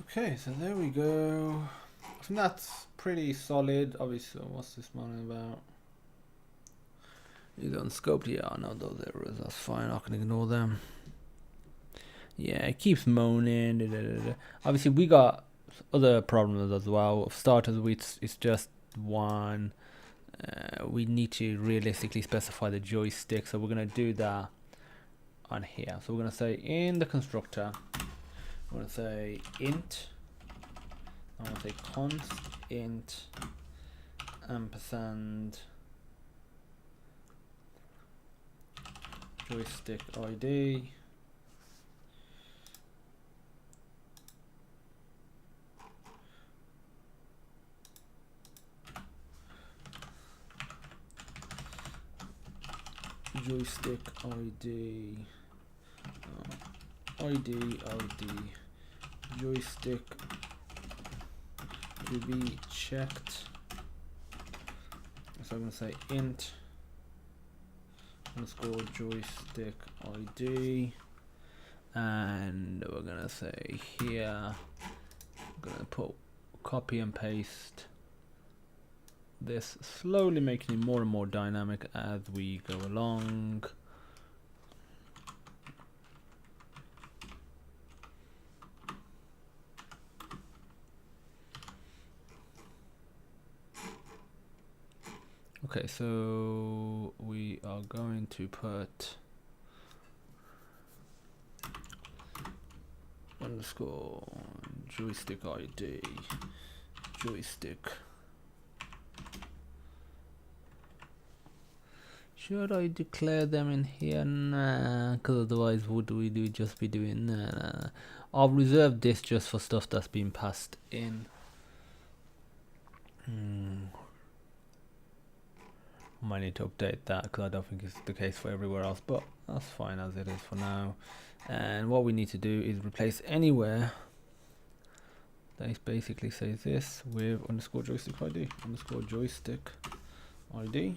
Okay, so there we go. I think that's pretty solid. Obviously, what's this one about? Is it unscoped? Yeah, I know those errors. That's fine. I can ignore them. Yeah, it keeps moaning. Obviously, we got other problems as well. For starters, it's just one we need to realistically specify the joystick, so we're going to do that on here. So we're going to say in the constructor, we're going to say int, I'm going to say const int ampersand joystick ID, joystick ID, ID joystick to be checked. So I'm going to say int underscore joystick ID, and we're going to say here, I'm going to put copy and paste this, slowly making it more and more dynamic as we go along. Okay, so we are going to put underscore joystick ID, joystick. Should I declare them in here? Nah, because otherwise would we just be doing nah. I'll reserve this just for stuff that's been passed in. Might need to update that because I don't think it's the case for everywhere else, but that's fine as it is for now. And what we need to do is replace anywhere that basically says this with underscore joystick ID, underscore joystick ID.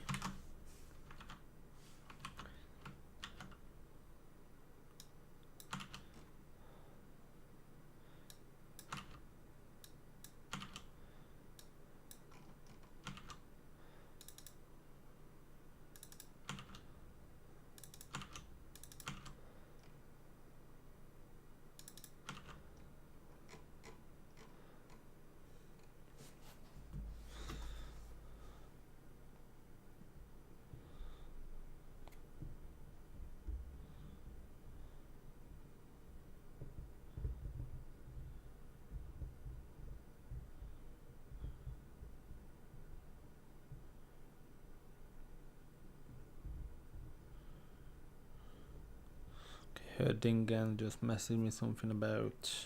Her Dingen just messaged me something about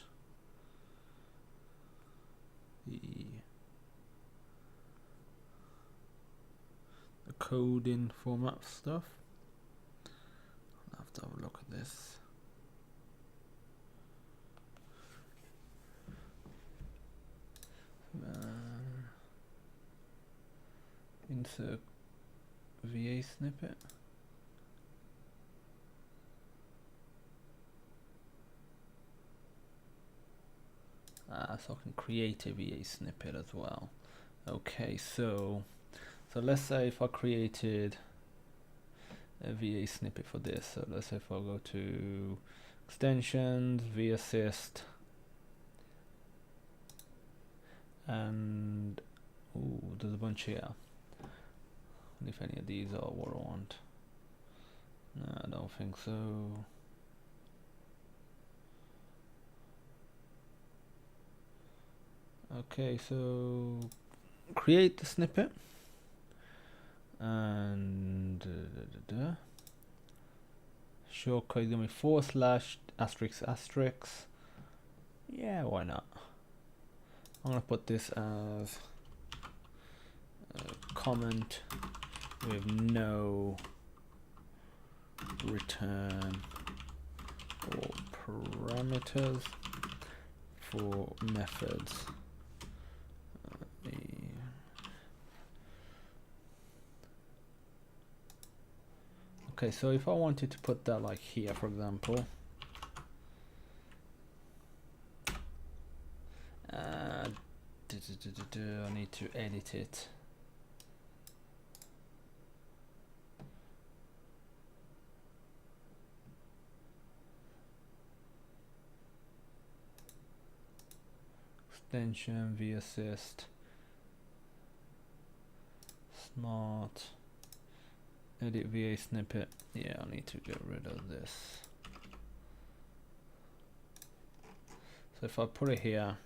the coding format stuff. I'll have to have a look at this. Insert Va snippet. So I can create a Va snippet as well. Okay, so let's say if I created a Va snippet for this. So let's say if I go to extensions, vassist, and there's a bunch here. And if any of these are what I want. No, I don't think so. Okay, so create the snippet and shortcut is gonna be /***. Yeah, why not? I'm gonna put this as a comment with no return or parameters for methods. Okay, so if I wanted to put that like here, for example, I need to edit it. Extension vassist Smart. Edit VA snippet. Yeah, I need to get rid of this. So if I put it here,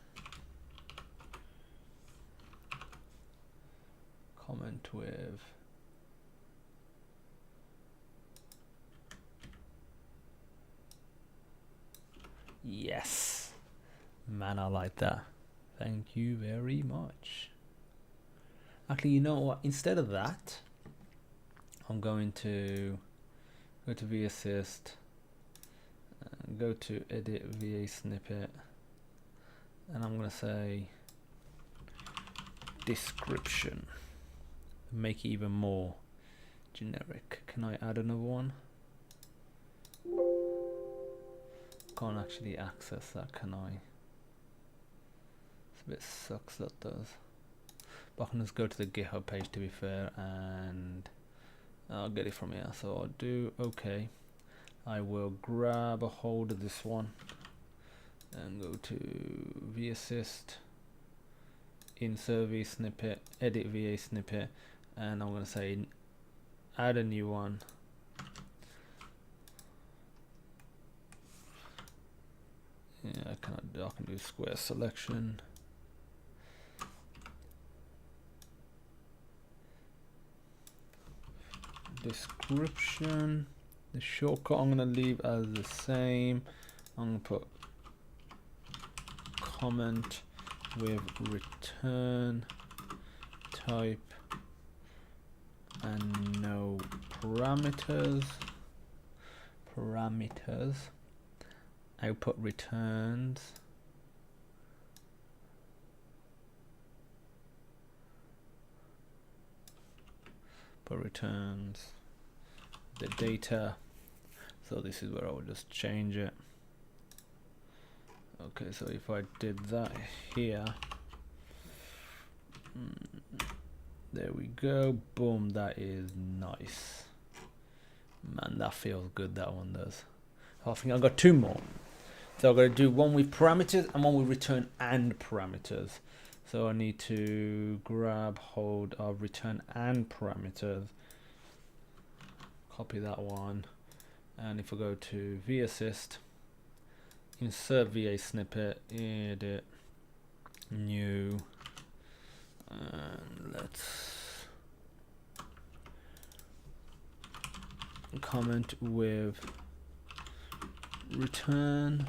comment with yes, man, I like that. Thank you very much. Actually, you know what? Instead of that, I'm going to go to VAssist, go to Edit VA Snippet, and I'm going to say description. Make it even more generic. Can I add another one? Can't actually access that, can I? It's a bit sucks, that does. But I can just go to the GitHub page, to be fair, and I'll get it from here. So I'll do OK. I will grab a hold of this one and go to VAssist, insert VA snippet, edit VA snippet, and I'm going to say add a new one. Yeah, I can do square selection. Description. The shortcut I'm going to leave as the same. I'm going to put comment with return type and no parameters. Output returns. Put returns the data. So this is where I will just change it. Okay, so if I did that here, there we go. Boom, that is nice. Man, that feels good, that one does. I think I've got two more. So I'm going to do one with parameters and one with return and parameters. So I need to grab hold of return and parameters. Copy that one. And if I go to VAssist, insert VA snippet, edit, new, and let's comment with return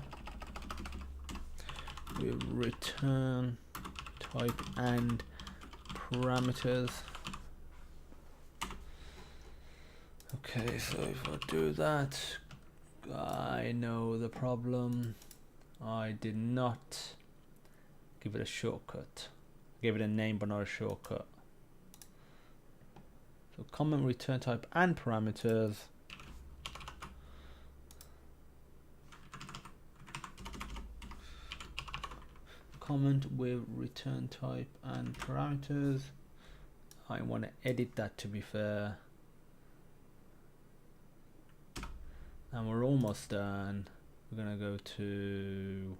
type and parameters. Okay, so if I do that, I know the problem. I did not give it a shortcut. Give it a name but not a shortcut. So comment return type and parameters. Comment with return type and parameters. I want to edit that, to be fair. And we're almost done. We're going to go to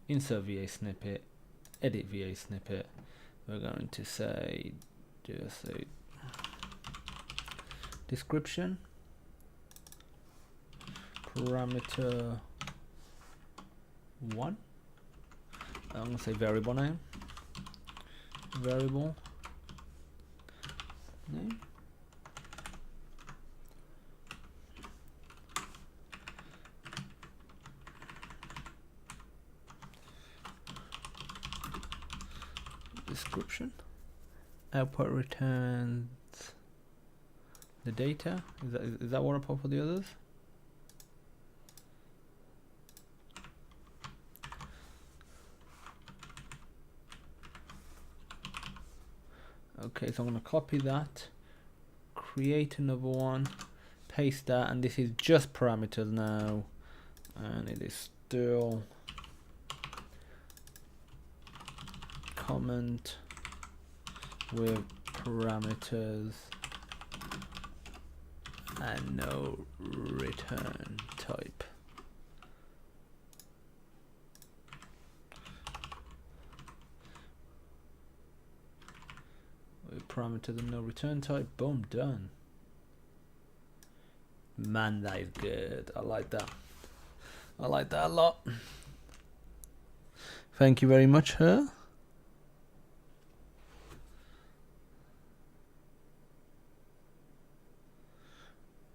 insert VA snippet, edit VA snippet. We're going to say, just say description, parameter 1. I'm going to say variable name, variable name. Description. Output returns the data. Is that what I put for the others? Okay, so I'm going to copy that, create another one, paste that, and this is just parameters now, and it is still comment with parameters and no return type. With parameters and no return type. Boom, done. Man, that is good. I like that. I like that a lot. Thank you very much, her.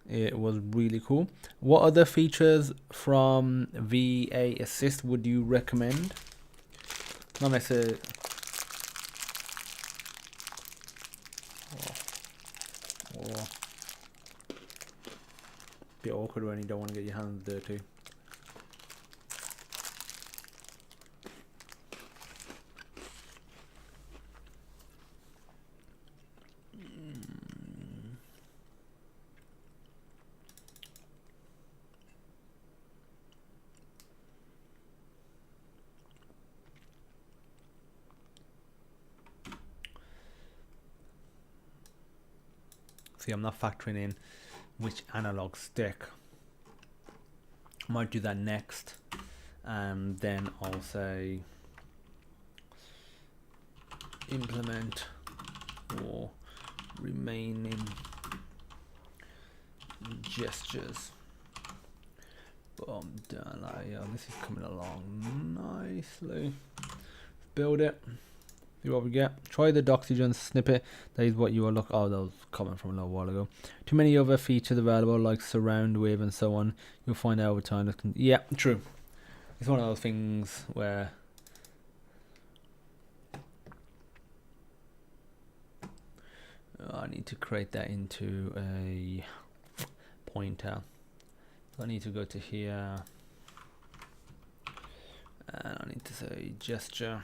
It was really cool. What other features from VA Assist would you recommend? Not necessarily. Oh. Bit awkward when you don't want to get your hands dirty. See, I'm not factoring in which analog stick. Might do that next, and then I'll say implement or remaining gestures. Boom, done. This is coming along nicely. Build it. See what we get. Try the Doxygen snippet. That is what you are looking. Oh, that was coming from a little while ago. Too many other features available like surround wave and so on. You'll find out over time. Yeah, true. It's one of those things where I need to create that into a pointer. So I need to go to here and I need to say gesture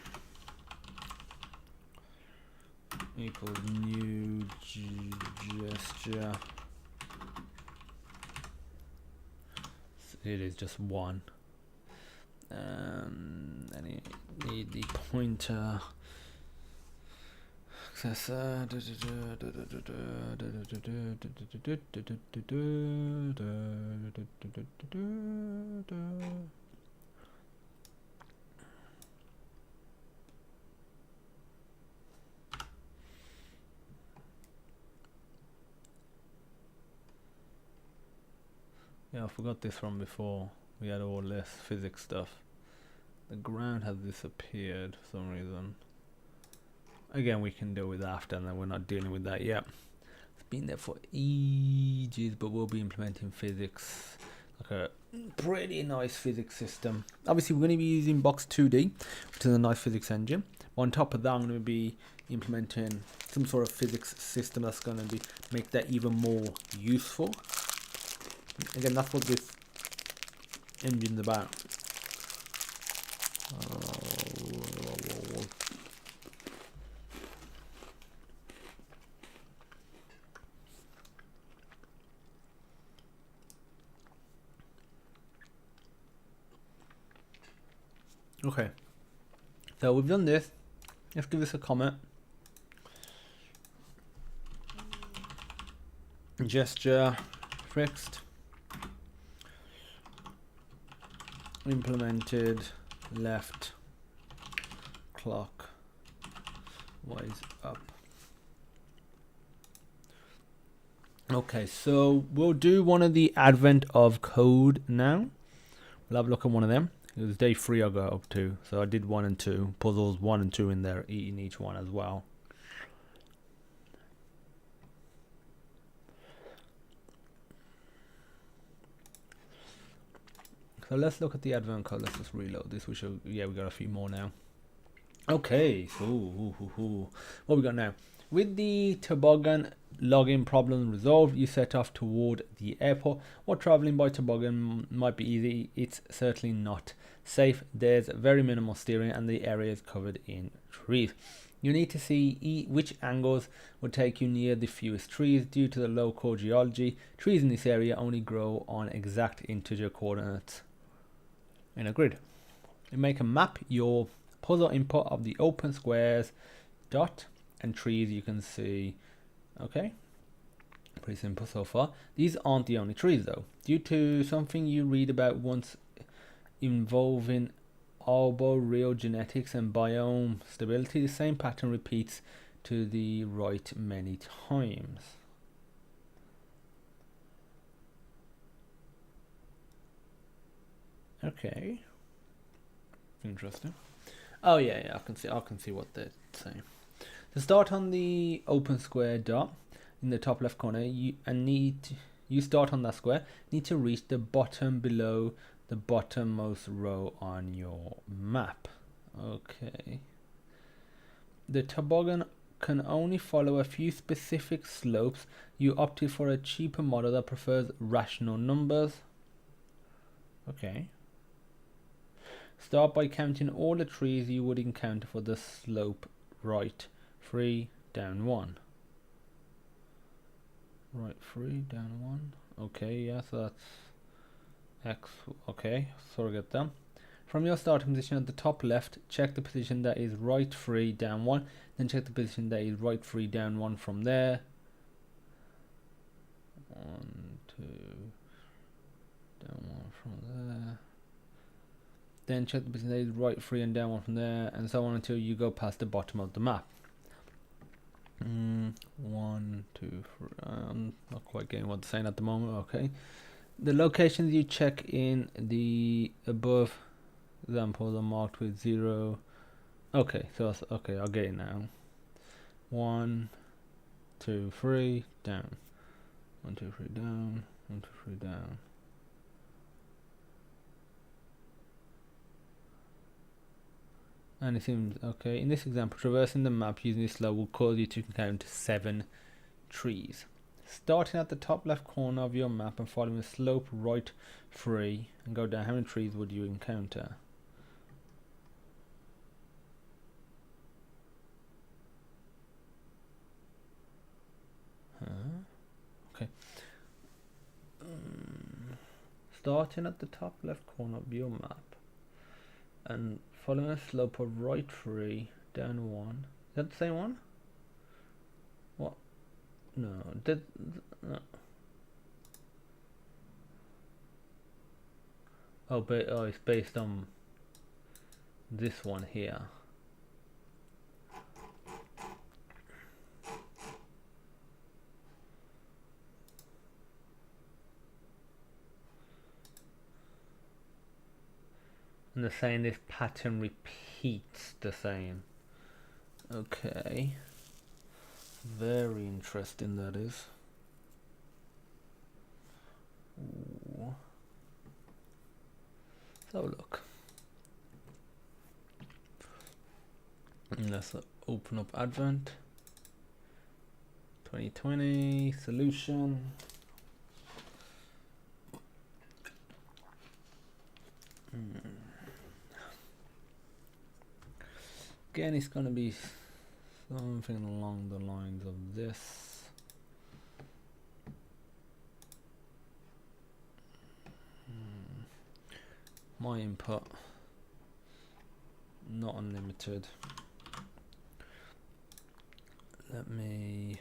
equals new gesture. So it is just one. And I need the pointer accessor. Yeah, I forgot this from before. We had all this physics stuff. The ground has disappeared for some reason. Again, we can deal with that after, and then we're not dealing with that yet. It's been there for ages, but we'll be implementing physics, like a pretty nice physics system. Obviously, we're going to be using Box 2D, which is a nice physics engine. On top of that, I'm going to be implementing some sort of physics system that's going to make that even more useful. Again, that's what this engine's about. Okay, so we've done this. Let's give this a comment. Gesture fixed, implemented, left clock wise up. Okay, so we'll do one of the advent of code now. We'll have a look at one of them. It was day 3 I got up to, so I did 1 and 2 puzzles, 1 and 2 in there, in each one as well. So let's look at the advent code. Let's just reload this. We should, yeah, we got a few more now. Okay, so what we got now? With the toboggan login problem resolved, you set off toward the airport. While traveling by toboggan might be easy, it's certainly not safe. There's very minimal steering and the area is covered in trees. You need to see which angles would take you near the fewest trees. Due to the local geology, trees in this area only grow on exact integer coordinates in a grid. You make a map your puzzle input of the open squares, dot, and trees you can see. Okay, pretty simple so far. These aren't the only trees though. Due to something you read about once involving arboreal genetics and biome stability, the same pattern repeats to the right many times. Okay, interesting. Oh yeah, I can see what they're saying. To start on the open square dot in the top left corner, you start on that square, need to reach the bottom below the bottommost row on your map. Okay. The toboggan can only follow a few specific slopes. You opted for a cheaper model that prefers rational numbers. Okay. Start by counting all the trees you would encounter for the slope right 3, down 1. Right 3, down 1. Okay, yeah, so that's X. Okay, so I get them. From your starting position at the top left, check the position that is right 3, down 1. Then check the position that is right 3, down 1 from there. 1, 2, down 1 from there. Then check the position that is right 3 and down 1 from there, and so on until you go past the bottom of the map. 1, 2, 3. I'm not quite getting what they're saying at the moment. Okay. The locations you check in the above examples are marked with 0. Okay, so that's, okay, I'll get it now. 1, 2, 3, down. 1, 2, 3, down. 1, 2, 3, down. And it seems okay. In this example, traversing the map using this slope will cause you to count 7 trees. Starting at the top left corner of your map and following the slope right 3 and go down, how many trees would you encounter? Okay. Starting at the top left corner of your map and following a slope of right 3, down 1. Is that the same one? What? No. No. Oh, but it's based on this one here. And they're saying this pattern repeats the same. Okay. Very interesting, that is. Ooh. So look. And let's open up Advent 2020 solution. Again, it's going to be something along the lines of this. My input, not unlimited. Let me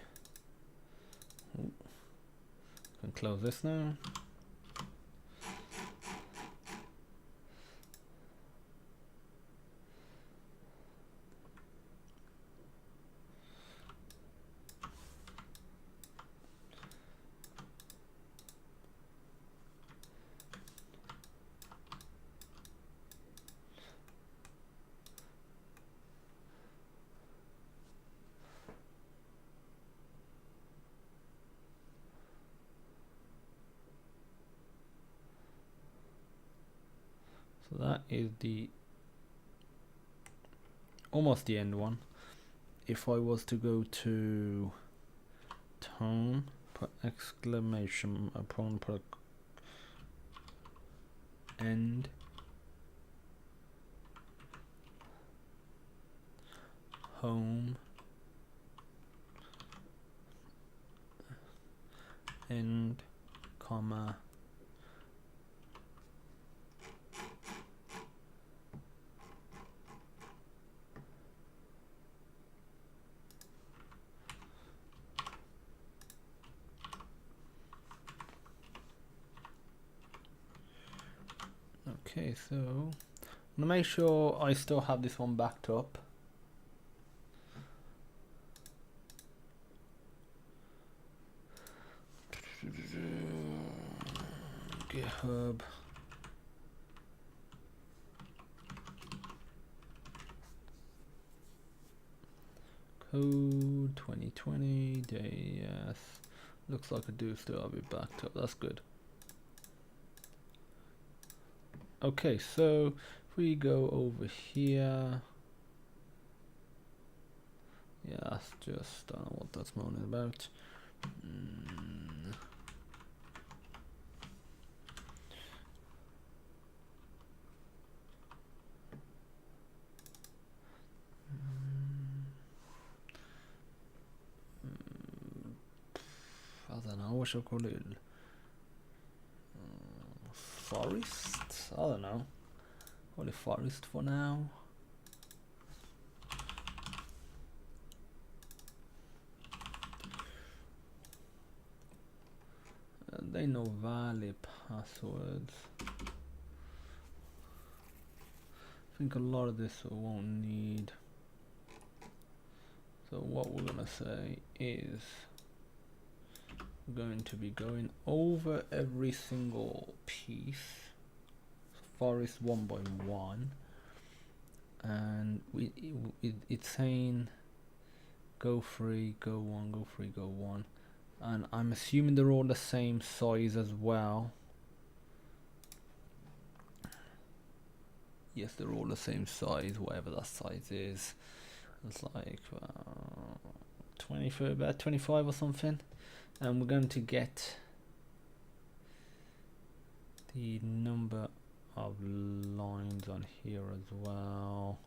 can close this now. So that is the almost the end one. If I was to go to tone, put exclamation upon, put end, home, end, comma, okay, so I'm gonna make sure I still have this one backed up. GitHub. Code 2020 day, yes. Looks like I do still have it backed up. That's good. Okay, so if we go over here, yeah, that's just, I don't know what that's moaning about. I don't know, what should I call it? Forest? I don't know. Call it forest for now. They know valid passwords. I think a lot of this I won't need. So what we're gonna say is we're going to be going over every single piece, forest one by one, and it's saying go free, go one, go free, go one, and I'm assuming they're all the same size as well. Yes, they're all the same size, whatever that size is. It's like 24, about 25 or something. And we're going to get the number of lines on here as well.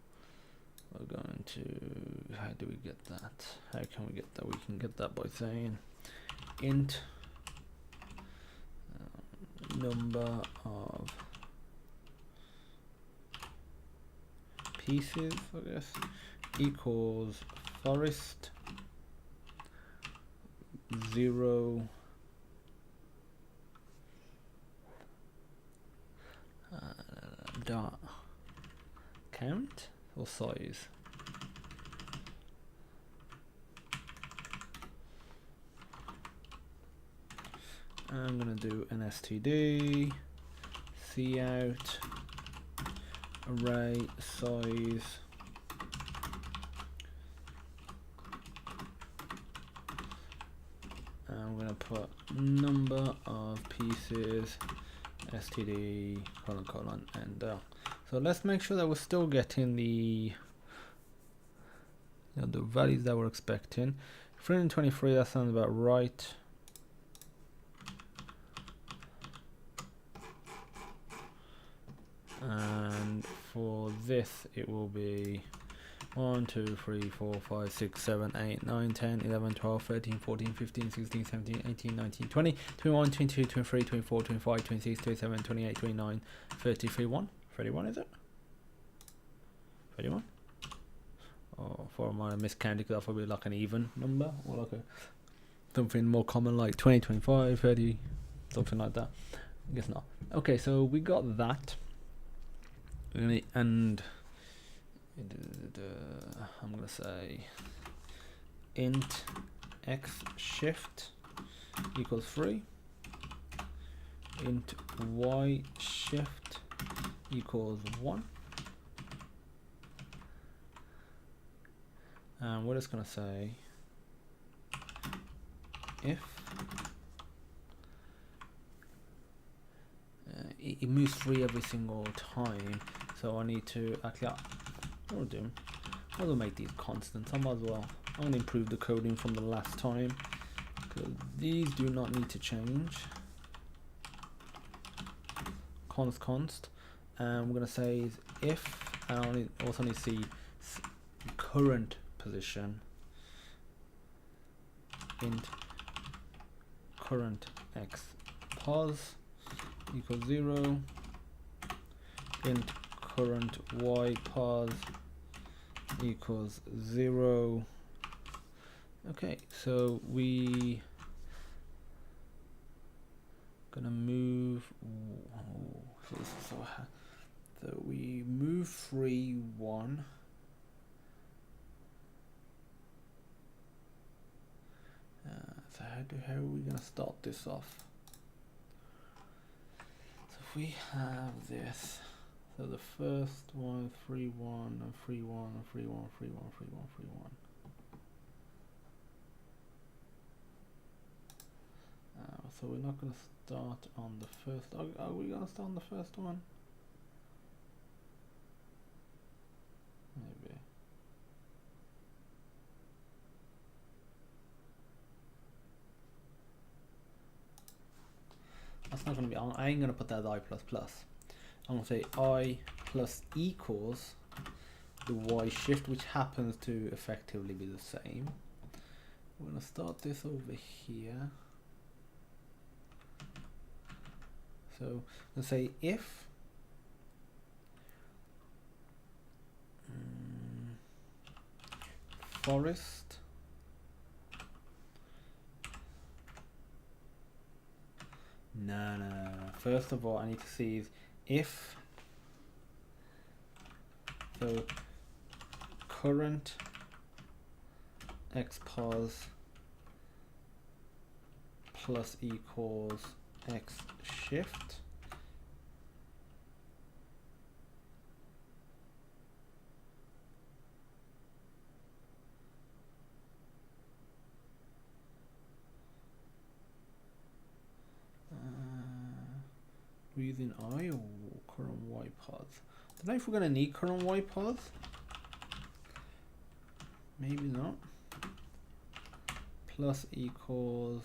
We're going to, how do we get that? How can we get that? We can get that by saying int number of pieces, I guess, equals forest 0 dot count or size. I'm gonna do an std cout array size and I'm gonna put number of pieces std colon and so let's make sure that we're still getting the the values that we're expecting. 323, that sounds about right. And for this it will be 1 2 3 4 5 6 7 8 9 10 11 12 13 14 15 16 17 18 19 20 21 22 23 24 25 26 27 28 29 30 31 31, is it 31? Oh, for my miscounted, that would be like an even number or like a something more common like 20 25 30, something like that. I guess not. Okay, so we got that. And I'm gonna say int x shift equals 3, int y shift equals 1, and we're just gonna say if it moves 3 every single time. So I need to actually, what I'll do, I'll make these constants. I might as well, I'm going to improve the coding from the last time because these do not need to change. Const, and we're going to say is if, and I also need to see current position, int current x pos equals 0, int current y pos equals 0. Okay, so we gonna move. So we move 3 1. So how are we gonna start this off? if we have this, so the first one 3 1 and 3 1 and 3 1 3 1 3 1 3 1. So we're not going to start on the first. Are we going to start on the first one? Maybe. That's not going to be. I ain't going to put that as I plus plus. I'm going to say I plus equals the y shift, which happens to effectively be the same. We're going to start this over here. So let's say if forest no. First of all, I need to see is if so current xpos plus equals x shift we're using I or current y pods. I don't know if we're going to need current y pods. Maybe not. Plus equals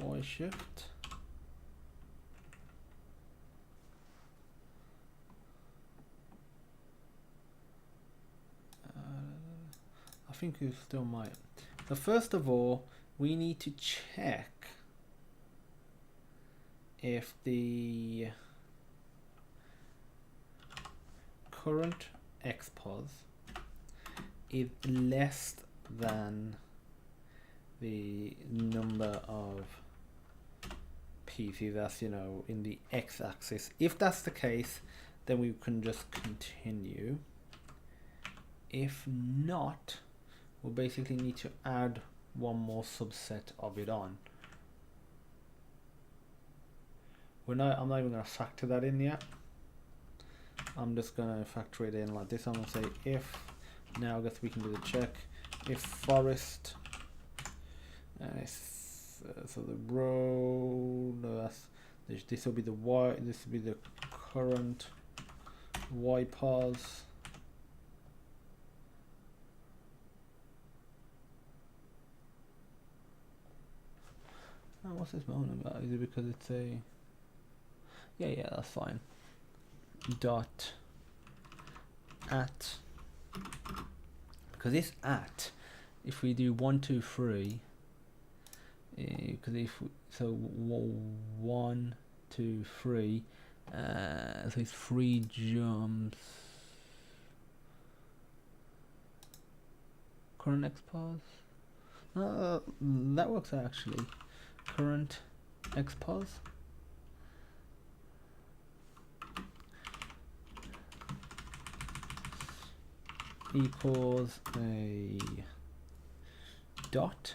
y shift. I think you still might. So first of all, we need to check if the current xpos is less than the number of pieces that's, you know, in the x-axis. If that's the case, then we can just continue. If not, we'll basically need to add one more subset of it on. I'm not even going to factor that in yet. I'm just going to factor it in like this. I'm going to say if, now I guess we can do the check, if forest, so the row, no, this will be the y, this will be the current y pos. Oh, what's this moaning about? Is it because it's a... Yeah, that's fine. Dot at, because it's at, if we do 1 2 3, because if so 1 2 3, so it's 3 jumps. Current xpos, that works out actually. Current xpos equals a dot,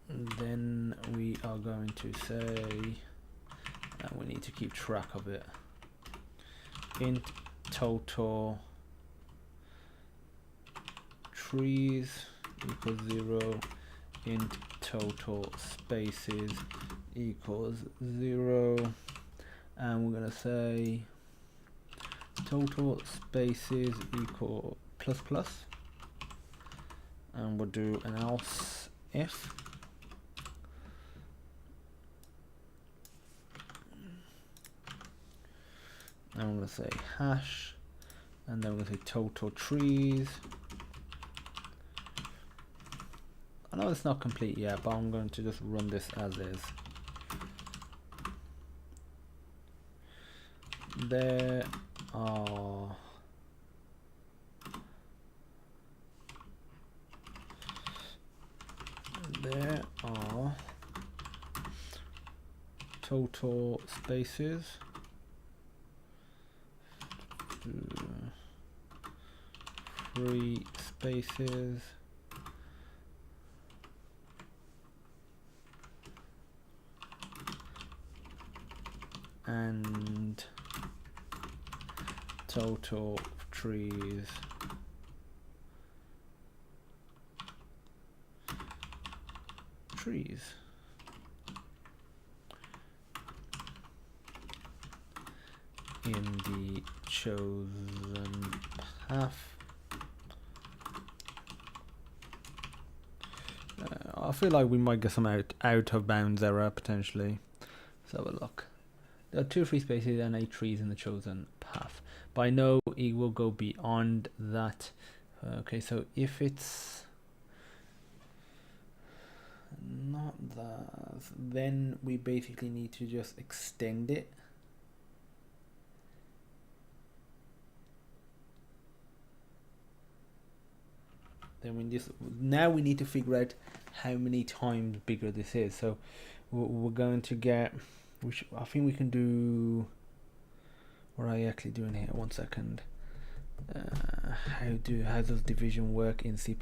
and then we are going to say, and we need to keep track of it, int total trees equals 0, int total spaces equals 0, and we're going to say total spaces equal plus plus, and we'll do an else if, and we're going to say hash, and then we're going to say total trees. I know it's not complete yet, but I'm going to just run this as is. There are total spaces, 3 spaces. And total trees in the chosen path. I feel like we might get some out of bounds error potentially. Let's have a look. There are 2 free spaces and 8 trees in the chosen path, but I know it will go beyond that. Okay, so if it's not that, then we basically need to just extend it. Then now we need to figure out how many times bigger this is. So we're going to get, which I think we can do. What are I actually doing here? 1 second. How does division work in C++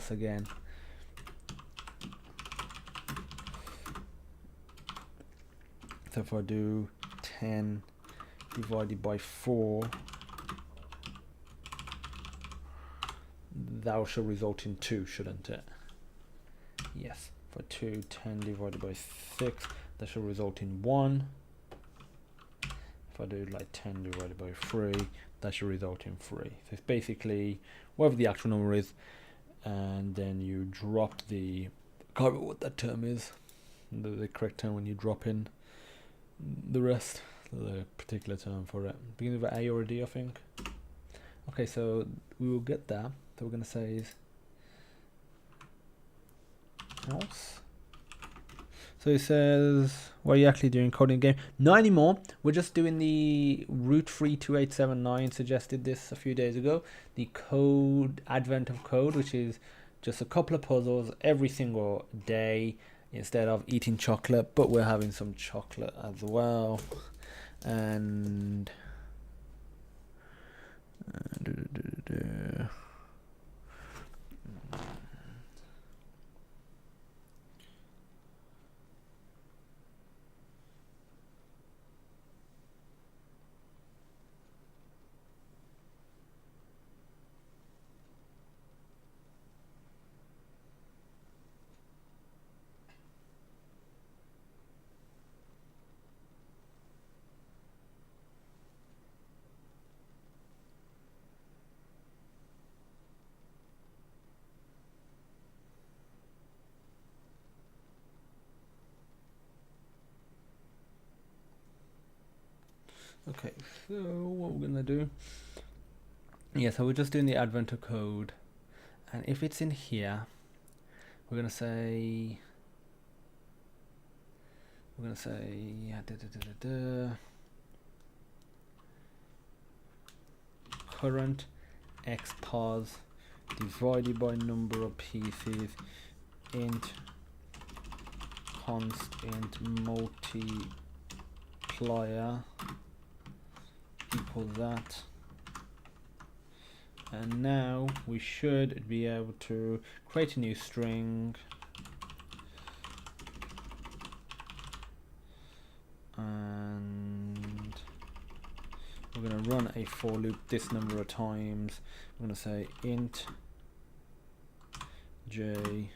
again? So if I do 10 divided by 4, that should result in 2, shouldn't it? Yes. For 10 divided by 6, that should result in 1. If I do like 10 divided by 3, that should result in 3. So it's basically whatever the actual number is, and then you drop the, I can't remember what that term is, the correct term when you drop in the rest, the particular term for it. Begins with A or a D, I think. Okay, so we will get that. So we're going to say is else. So it says, what are you actually doing coding game? Not anymore. We're just doing the root 32879 suggested this a few days ago. The code, advent of code, which is just a couple of puzzles every single day instead of eating chocolate, but we're having some chocolate as well. And okay, so what we're gonna do, so we're just doing the advent of code, and if it's in here, we're gonna say current xpos divided by number of pieces int constant multiplier equal that. And now we should be able to create a new string and we're going to run a for loop this number of times. I'm going to say int j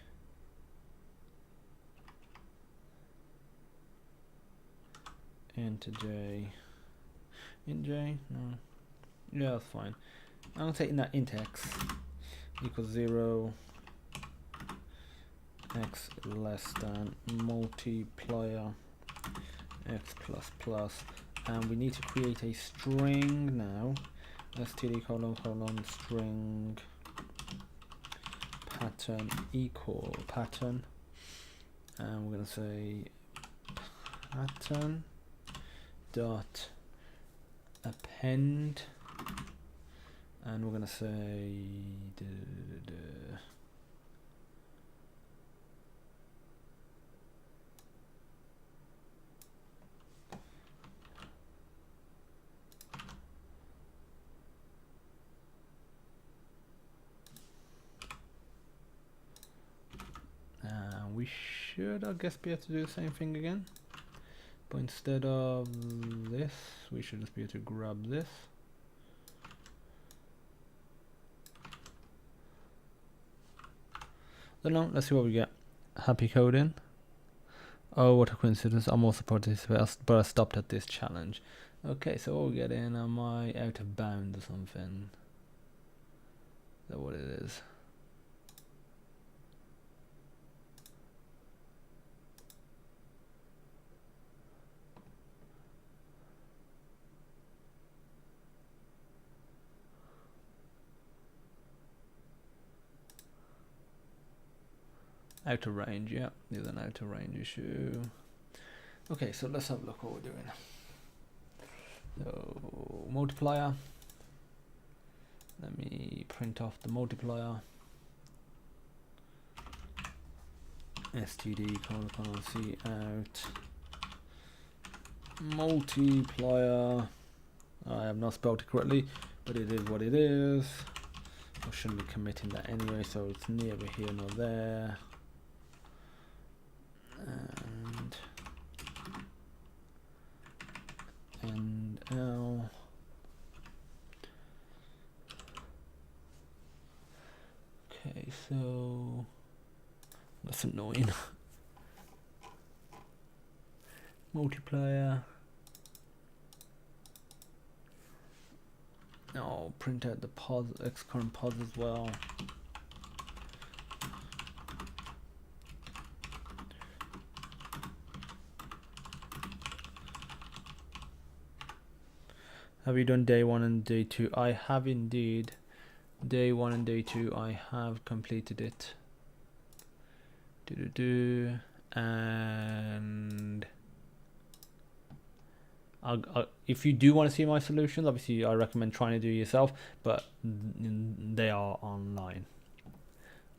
int j, no, yeah, that's fine. I'm going to say that int x equals 0, x less than multiplier x plus plus, and we need to create a string now. Std : string pattern equal pattern, and we're going to say pattern dot append, and we're going to say should, I guess, be able to do the same thing again. But instead of this, we should just be able to grab this. Don't know, let's see what we get. Happy coding. Oh, what a coincidence. I'm also participating, but I stopped at this challenge. Okay, so what we get in, am I out of bounds or something? Is that what it is? Out of range, yeah, there's an out of range issue. Okay, so let's have a look what we're doing. So, multiplier. Let me print off the multiplier. std : c out. Multiplier. I have not spelled it correctly, but it is what it is. I shouldn't be committing that anyway, so it's neither here nor there. And L. Okay, so that's annoying. Multiplier. No, print out the pos, X current pos as well. Have you done day 1 and day 2? I have indeed. Day 1 and day 2, I have completed it. And if you do want to see my solutions, obviously I recommend trying to do it yourself, but they are online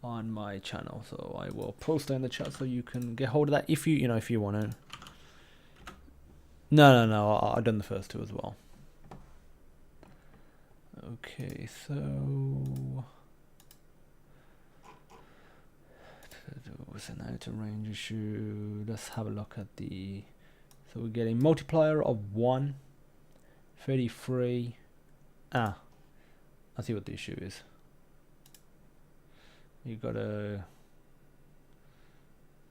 on my channel, so I will post it in the chat so you can get hold of that if you if you want to. No, I've done the first two as well. Okay, so was an outer range issue. Let's have a look at the. So we're getting multiplier of 1, 33. I see what the issue is. You gotta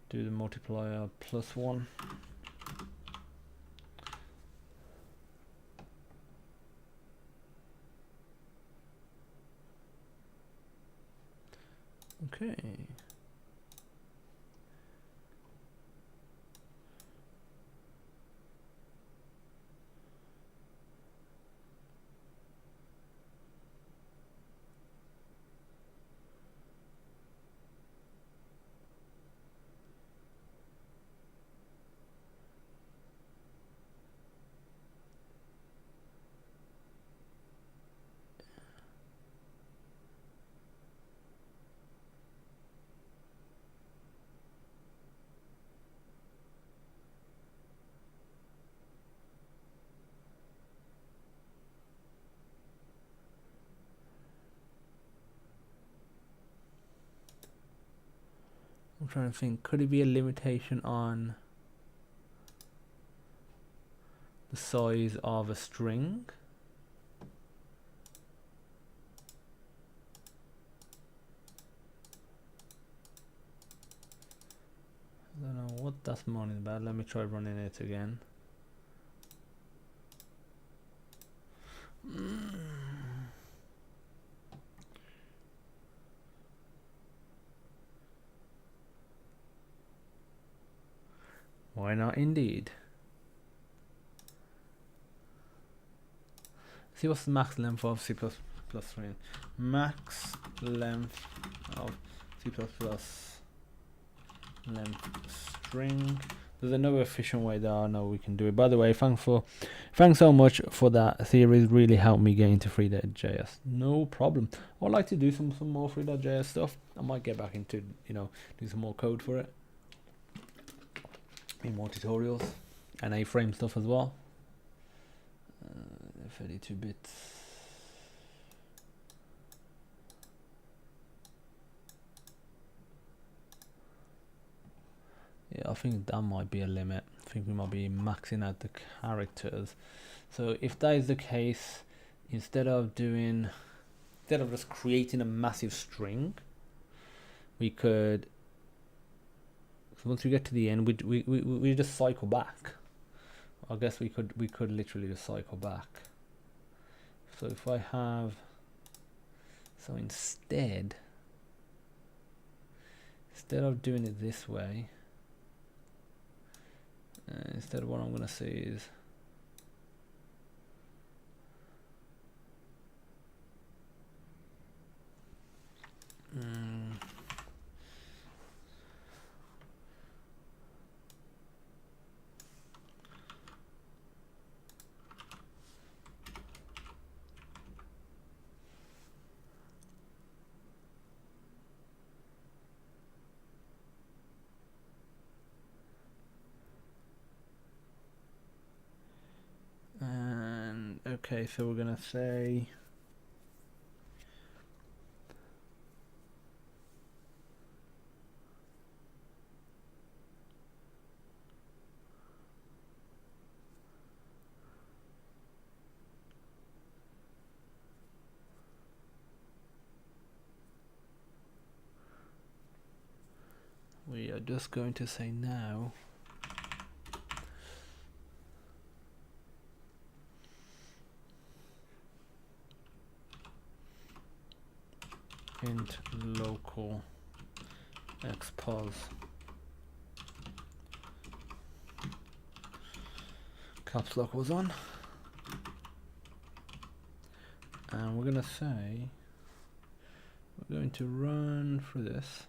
do the multiplier plus 1. Okay. I'm trying to think, could it be a limitation on the size of a string? I don't know what that's moaning about. Let me try running it again. Why not indeed? See what's the max length of C++ string. Max length of C++ length string. There's another efficient way that I know we can do it. By the way, thanks so much for that theory. It really helped me get into Free.js. No problem. I'd like to do some more Free.js stuff. I might get back into do some more code for it. In more tutorials and A-frame stuff as well. 32 bits. I think that might be a limit. I think we might be maxing out the characters. So if that is the case, instead of just creating a massive string, we could, once we get to the end, we just cycle back. I guess we could literally just cycle back. So if I have, so instead of doing it this way, instead what I'm gonna say is okay, so we're gonna say we are just going to say now int local xpos caps lock was on, and we're gonna say we're going to run through this.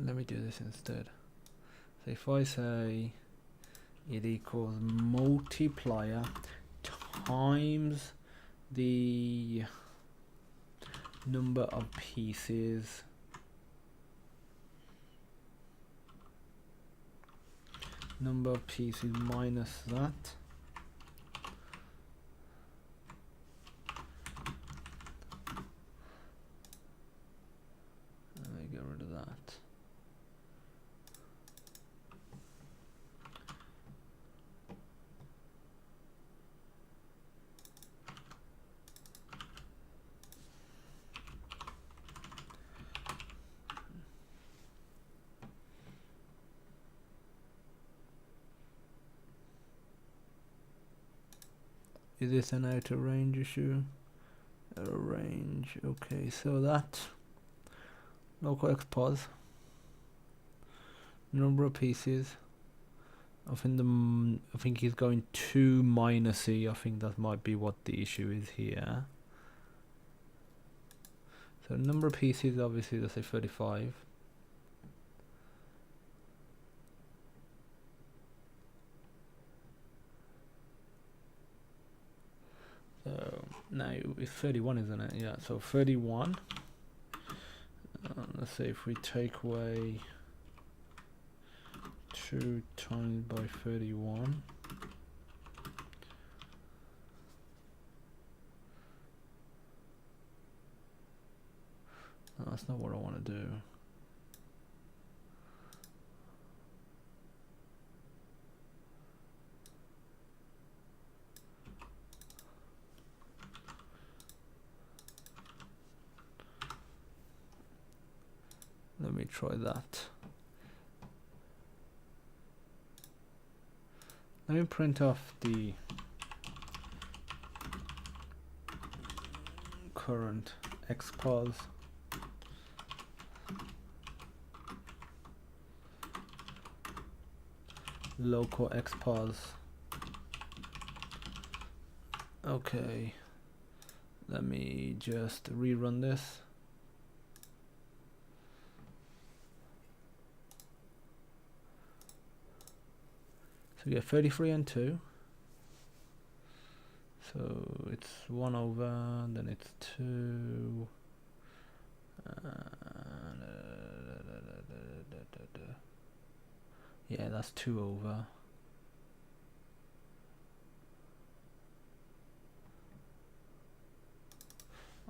Let me do this instead. So if I say it equals multiplier times the number of pieces minus that, let me get rid of that. Is this an outer range issue? Outer range, okay, so that local xpos number of pieces, I think he's going too minusy. I think that might be what the issue is here. So number of pieces, obviously let's say 35. So now it's 31, isn't it? Yeah, so 31. Let's say if we take away 2 times by 31. No, that's not what I want to do. Let me try that. Let me print off the current xpos. Local xpos. Okay. Let me just rerun this. So we get 33 and 2. So it's 1 over, then it's 2. Yeah, that's 2 over.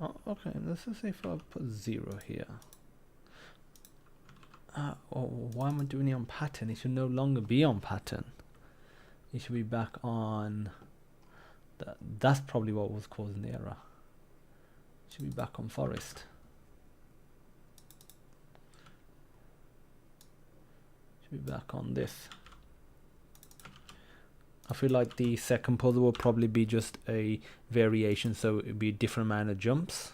Oh, okay, let's just say if I put 0 here. Oh, why am I doing it on pattern? It should no longer be on pattern. It should be back on... That's probably what was causing the error. It should be back on forest. Should be back on this. I feel like the second puzzle will probably be just a variation, so it would be a different amount of jumps.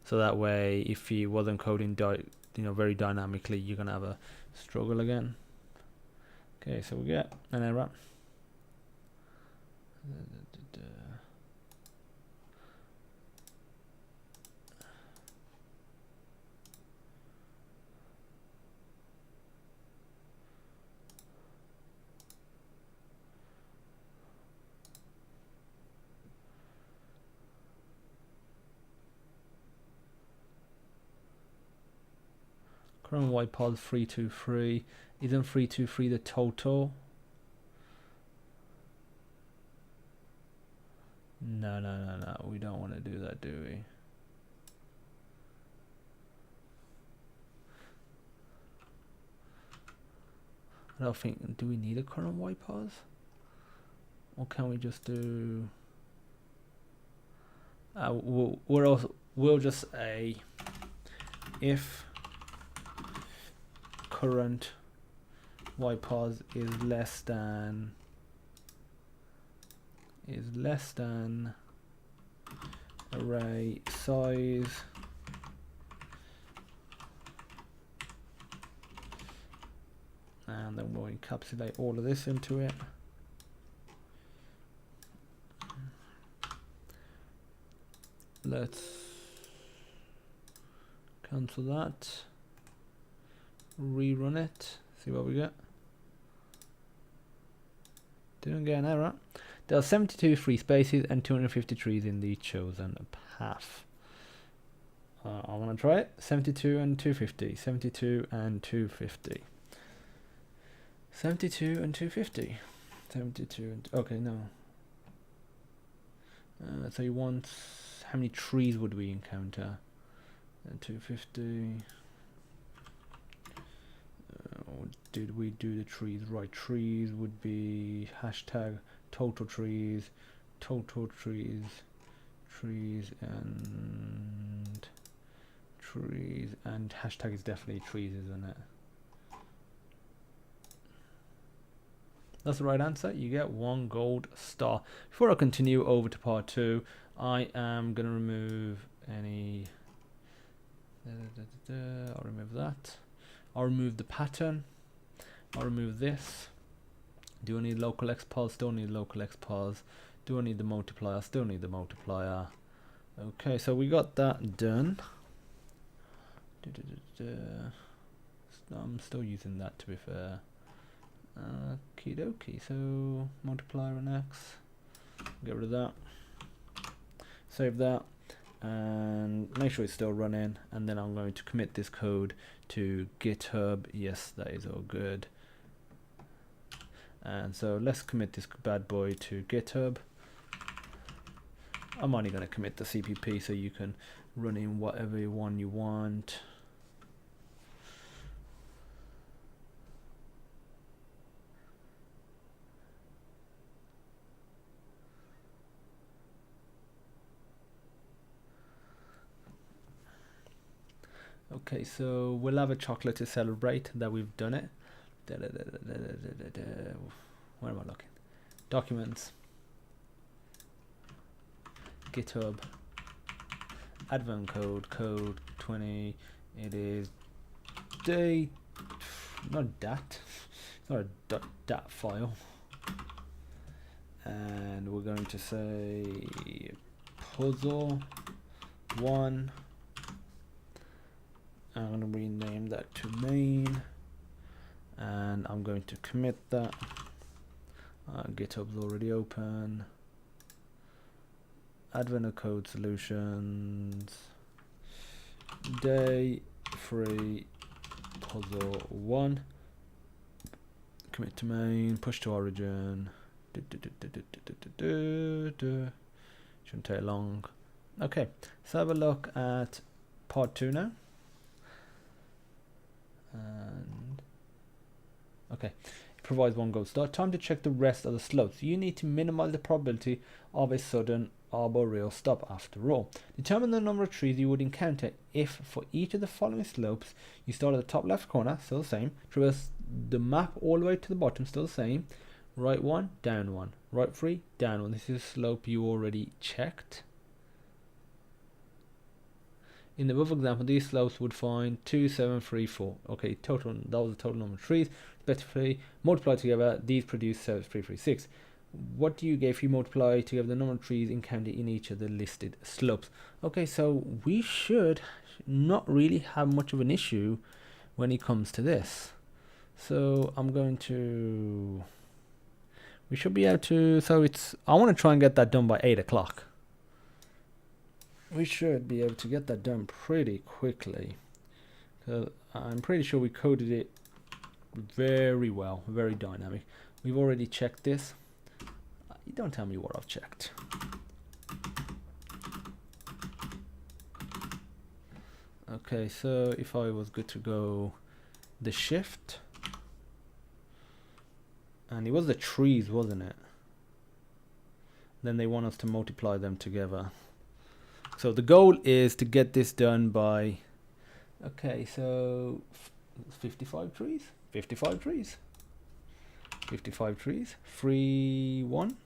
So that way, if he wasn't coding very dynamically, you're gonna have a struggle again. Okay, so we get an error. Current white pause 323. Isn't 323 the total? No. We don't want to do that, do we? I don't think. Do we need a current white pause? Or can we just do? We'll just say if current white pause is less than array size and then we'll encapsulate all of this into it. Let's cancel that, rerun it, see what we get. Didn't get an error. There are 72 free spaces and 250 trees in the chosen path. I want to try it. 72 and 250. 72 and 250. 72 and 250. 72 and... Okay, no. So you want... How many trees would we encounter? 250... did we do the trees right? Trees would be hashtag total trees and hashtag is definitely trees, isn't it? That's the right answer. You get 1 gold star. Before I continue over to part 2, I am gonna remove any I'll remove that. I'll remove the pattern. I'll remove this. Do I need local XPOS? Still need local XPOS. Do I need the multiplier? Still need the multiplier. Okay, so we got that done. I'm still using that, to be fair. Okie dokie, so multiplier and X. Get rid of that. Save that. And make sure it's still running, and then I'm going to commit this code to GitHub. Yes, that is all good. And so let's commit this bad boy to GitHub. I'm only going to commit the CPP so you can run in whatever one you want. Okay, so we'll have a chocolate to celebrate that we've done it. Where am I looking? Documents. GitHub. Advent code 20. It is day. Not dat. It's not a .dat file. And we're going to say puzzle 1. I'm going to rename that to main, and I'm going to commit that. GitHub's already open. Advent Code Solutions, day 3, puzzle 1, commit to main, push to origin. Shouldn't take long. Okay, so have a look at part 2 now. And okay, it provides one goal start. Time to check the rest of the slopes. You need to minimize the probability of a sudden arboreal stop after all. Determine the number of trees you would encounter if for each of the following slopes you start at the top left corner, still the same, traverse the map all the way to the bottom, still the same, right 1, down 1, right 3, down 1. This is a slope you already checked. In the above example, these slopes would find 2, 7, 3, 4. Okay, total, that was the total number of trees. Specifically, multiply together, these produce 7, 3, 3, 6. What do you get if you multiply together the number of trees encountered in each of the listed slopes? Okay, so we should not really have much of an issue when it comes to this. So I'm going to... We should be able to... So it's... I want to try and get that done by 8 o'clock. We should be able to get that done pretty quickly. I'm pretty sure we coded it very well, very dynamic. We've already checked this. Don't tell me what I've checked. Okay, so if I was good to go the shift, and it was the trees, wasn't it? Then they want us to multiply them together. So the goal is to get this done by, okay, so 55 trees, 55 trees, 55 trees, 3, 1,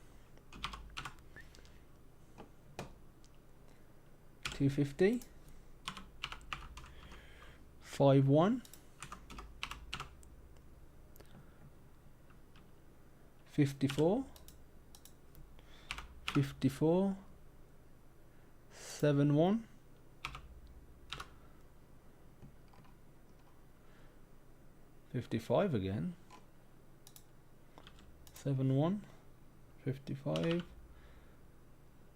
250, 5, 1, 54, 54, 7, 1, 55 again, 7, 1, 55,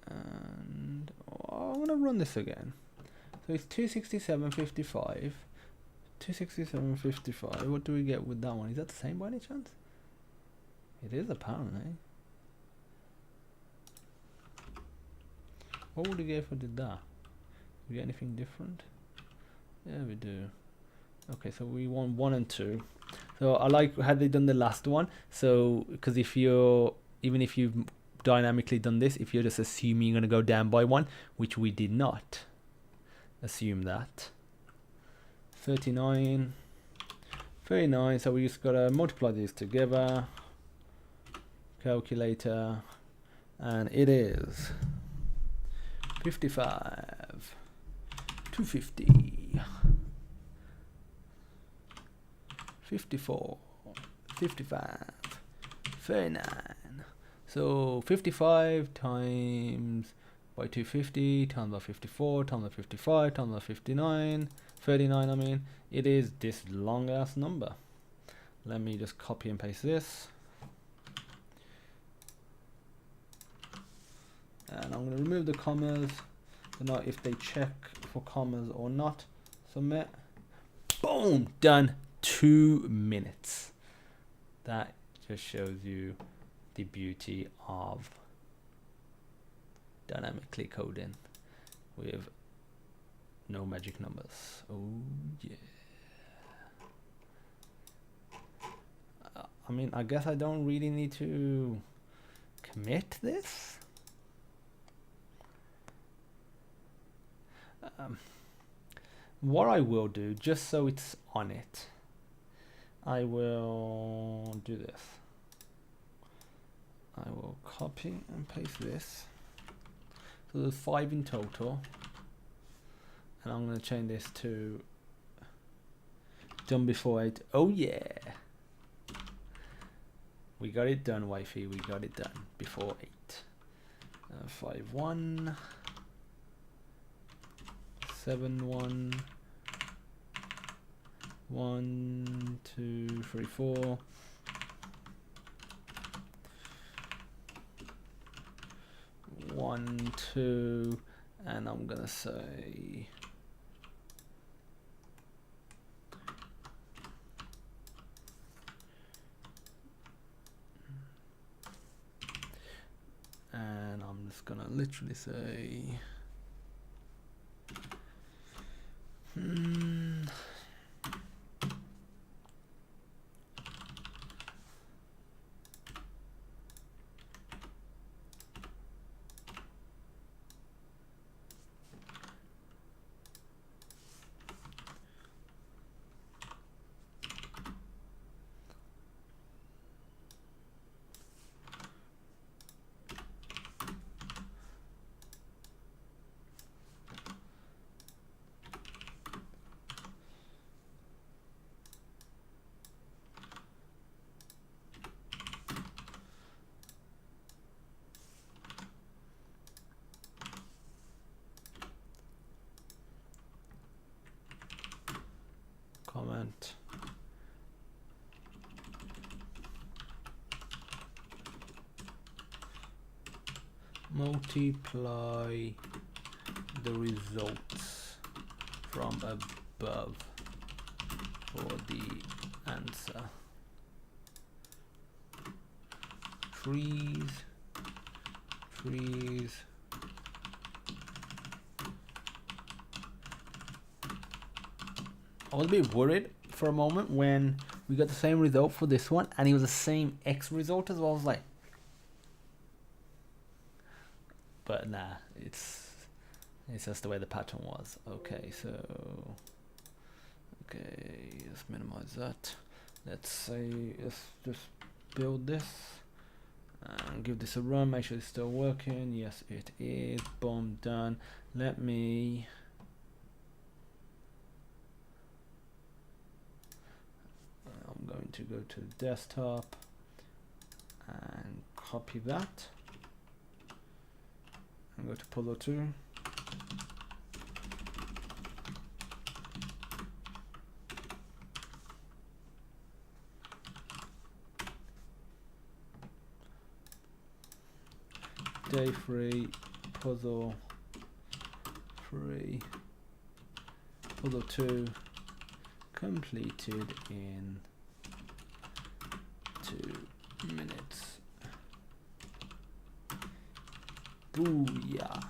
and I'm going to run this again. So it's 267, 55, 267, 55. What do we get with that one? Is that the same by any chance? It is apparently. What would we get if I did that? Do we get anything different? Yeah, we do. Okay, so we want 1 and 2. So I like had they done the last one. So because if you're, even if you've dynamically done this, if you're just assuming you're going to go down by 1, which we did not assume that. 39, 39. So we just got to multiply these together. Calculator, and it is 55, 250, 54, 55, 39. So 55 times by 250 times by 54 times by 55 times by 59, 39 I mean, it is this long ass number. Let me just copy and paste this. And I'm going to remove the commas. Don't know if they check for commas or not. Submit. Boom! Done. 2 minutes. That just shows you the beauty of dynamically coding with no magic numbers. Oh yeah. I mean, I guess I don't really need to commit this. What I will do, just so it's on it, I will do this. I will copy and paste this. So there's 5 in total, and I'm going to change this to done before 8. Oh yeah, we got it done, wifey. We got it done before 8. 5, 1. 7, 1, 1, 2, 3, 4, 1, 1, 2, and I'm gonna say and I'm just gonna literally say comment multiply the results from above for the answer. Trees. I was a bit worried for a moment when we got the same result for this one and it was the same X result as well. I was like, but nah, it's just the way the pattern was. Okay, so let's minimize that. Let's say let's just build this and give this a run, make sure it's still working. Yes, it is. Boom, done. I'm going to go to the desktop and copy that and go to puzzle 2. Day 3, puzzle 3, puzzle 2 completed in 2 minutes. Booyah.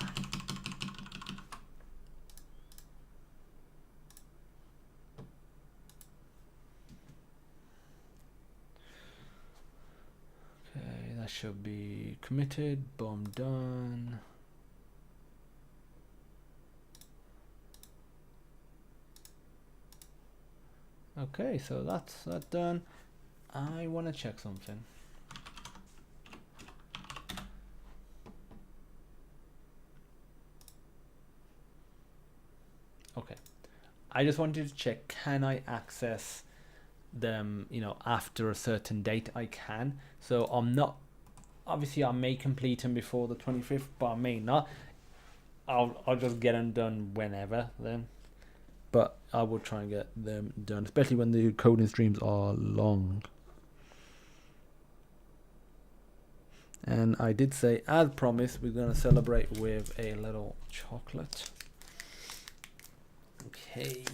Okay, that should be committed. Boom, done. Okay, so that's that done. I want to check something. Okay, I just wanted to check, can I access them, after a certain date? I can. So I'm not, obviously I may complete them before the 25th, but I may not. I'll just get them done whenever then. But I will try and get them done, especially when the coding streams are long. And I did say, as promised, we're going to celebrate with a little chocolate. Okay.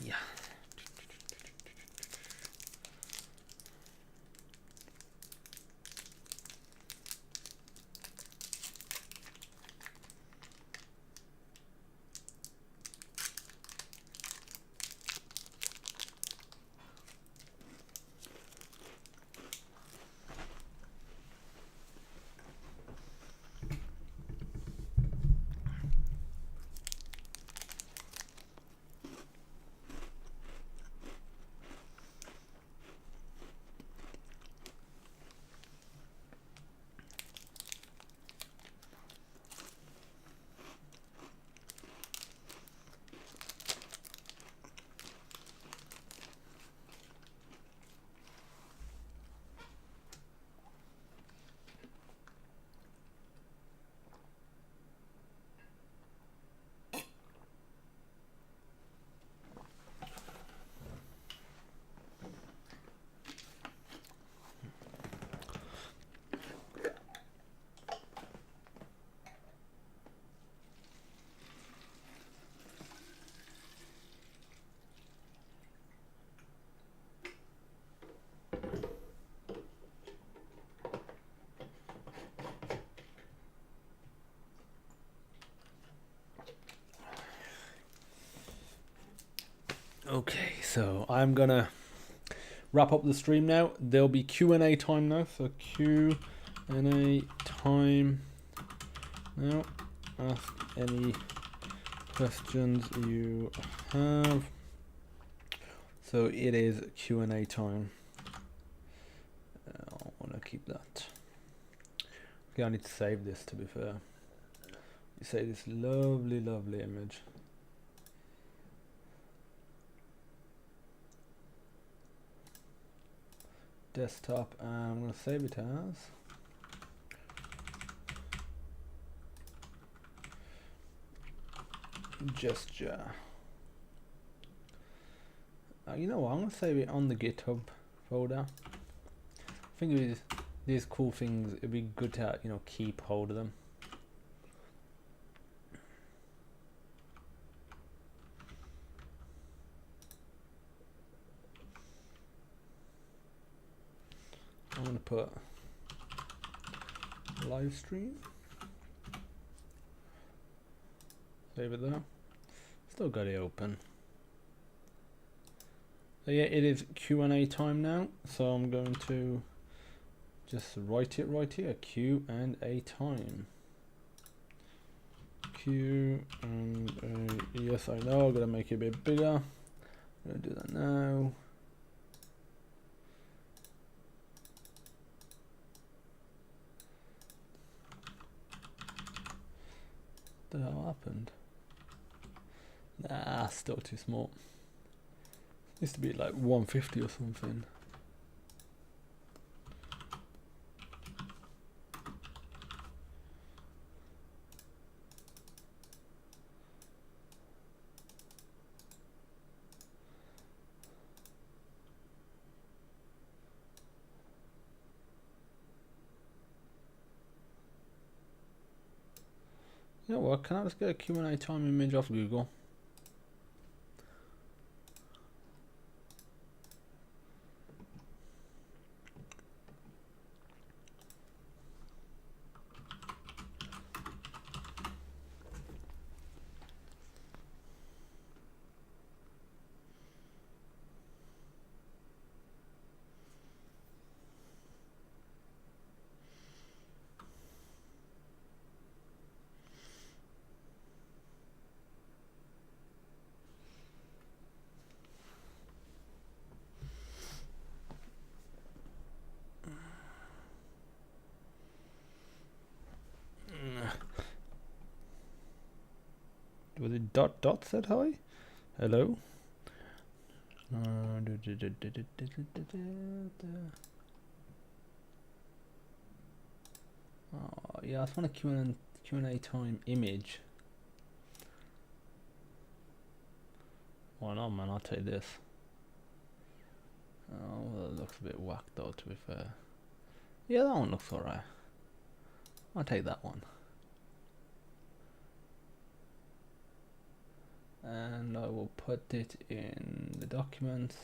so I'm gonna wrap up the stream now. There'll be Q&A time now, so Q&A time now. Ask any questions you have. So it is Q&A time. I want to keep that. Okay, I need to save this, to be fair. You say this lovely image. Desktop, and I'm going to save it as gesture. You know what, I'm going to save it on the GitHub folder. I think with these cool things, it'd be good to, you know, keep hold of them. I'm going to put Livestream. Save it there. Still got it open. So yeah, it is Q&A time now. So I'm going to just write it right here. Q&A time. Q&A. Yes, I know. I'm gonna make it a bit bigger. I'm gonna do that now. What the hell happened? Nah, still too small. Used to be like 150 or something. You know what, can I just get a Q&A time image off Google? Was it dot said hi? Hello? Oh, yeah, I just want a Q&A time image. Why not, man? I'll take this. Oh, well, it looks a bit whack though, to be fair. Yeah, that one looks alright. I'll take that one. And I will put it in the documents.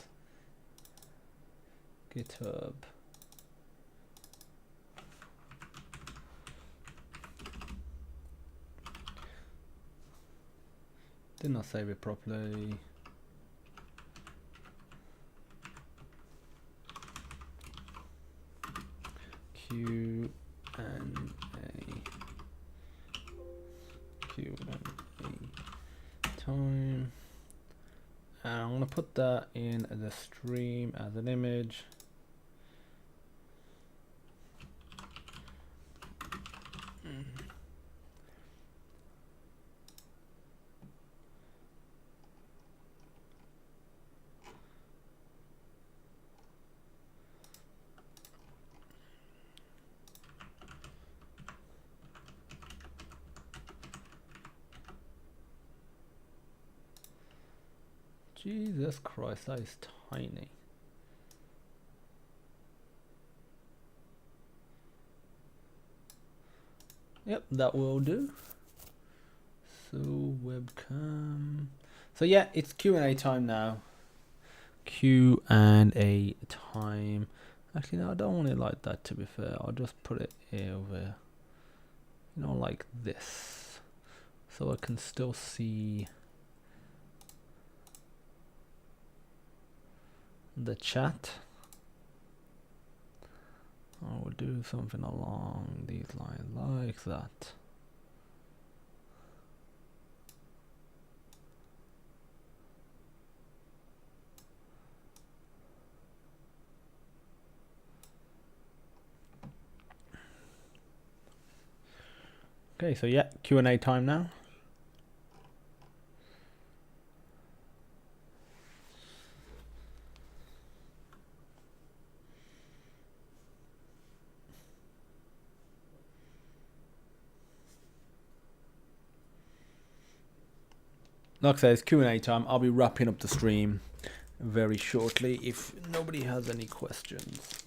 GitHub. Did not save it properly. Q&A time. And I'm going to put that in the stream as an image. Jesus Christ, that is tiny. Yep, that will do. So webcam. So yeah, it's Q&A time now. Q&A time. Actually, no, I don't want it like that, to be fair. I'll just put it here over, you know, like this. So I can still see. the chat. I will do something along these lines like that. Okay, so yeah, Q&A time now. Like I said, it's Q&A time. I'll be wrapping up the stream very shortly if nobody has any questions.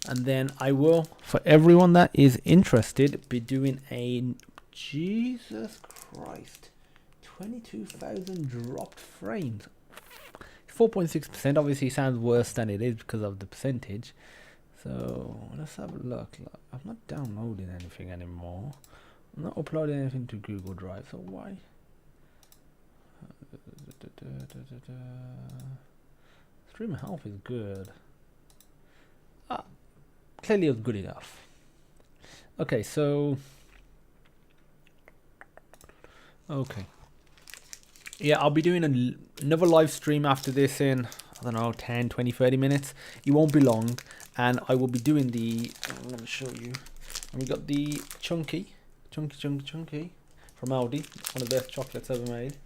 And then I will, for everyone that is interested, be doing a... Jesus Christ. 22,000 dropped frames. 4.6% obviously sounds worse than it is because of the percentage. So let's have a look. I'm not downloading anything anymore. I'm not uploading anything to Google Drive. So why? Stream health is good. Clearly it was good enough. Okay, so okay. Yeah, I'll be doing another live stream after this in, I don't know, 10, 20, 30 minutes. It won't be long. And I will be doing the, I'm going to show you. And we got the chunky from Aldi. One of the best chocolates ever made.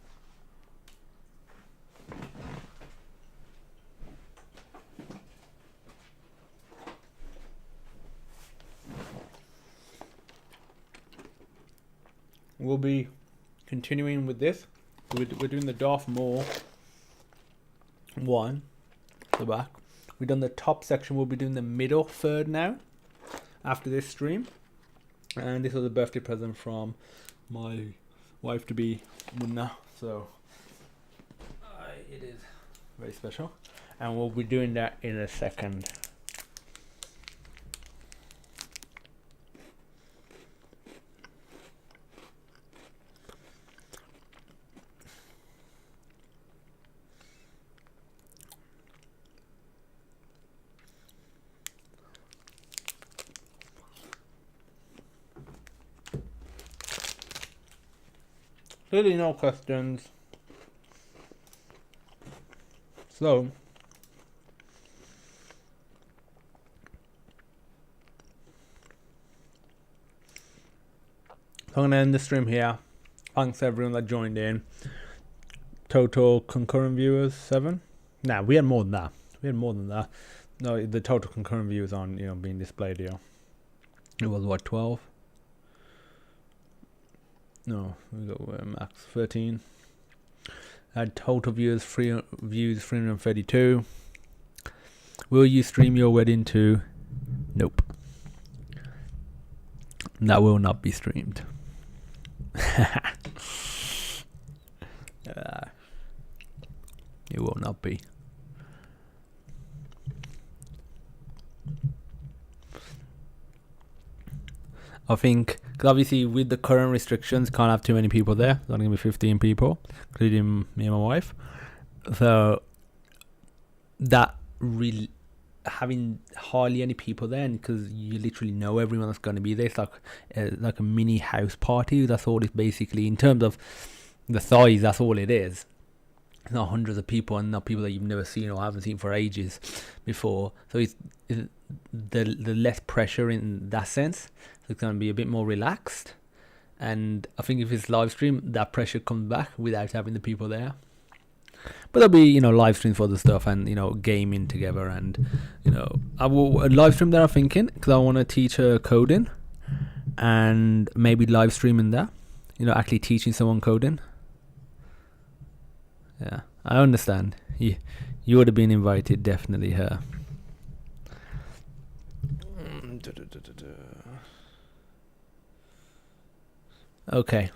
We'll be continuing with this. We're doing the Darth Maul one, the back. We've done the top section. We'll be doing the middle third now after this stream. And this was a birthday present from my wife to be, Munna. So it is very special. And we'll be doing that in a second. Really no questions. So I'm gonna end the stream here. Thanks everyone that joined in. Total concurrent viewers 7. Nah, we had more than that. No, the total concurrent viewers on being displayed here. It was what, 12? No, we got max 13. Had total views 332. Will you stream your wedding too? Nope. That will not be streamed. It will not be. I think, because obviously with the current restrictions, can't have too many people there. There's only going to be 15 people, including me and my wife. So that really having hardly any people there, because you literally know everyone that's going to be there. It's like a mini house party. That's all it's basically, in terms of the size. That's all it is. It's not hundreds of people, and not people that you've never seen or haven't seen for ages before. So it's the less pressure in that sense. So it's going to be a bit more relaxed. And I think if it's live stream, that pressure comes back without having the people there. But there'll be, live streams for the stuff and, gaming together. And, I will live stream there, I'm thinking, because I want to teach her coding and maybe live streaming there, actually teaching someone coding. Yeah, I understand. You would have been invited, definitely her. Okay,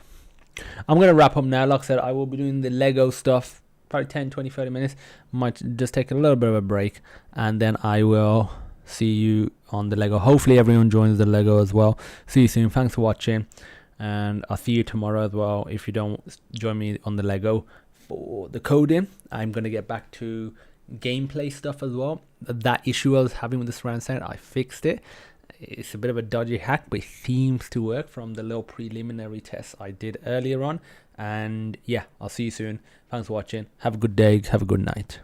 I'm going to wrap up now. Like I said, I will be doing the Lego stuff, probably 10, 20, 30 minutes. Might just take a little bit of a break, and then I will see you on the Lego. Hopefully everyone joins the Lego as well. See you soon. Thanks for watching, and I'll see you tomorrow as well. If you don't join me on the Lego for the coding, I'm going to get back to gameplay stuff as well. That issue I was having with the surround sound, I fixed it. It's a bit of a dodgy hack, but it seems to work from the little preliminary tests I did earlier on. And yeah, I'll see you soon. Thanks for watching. Have a good day. Have a good night.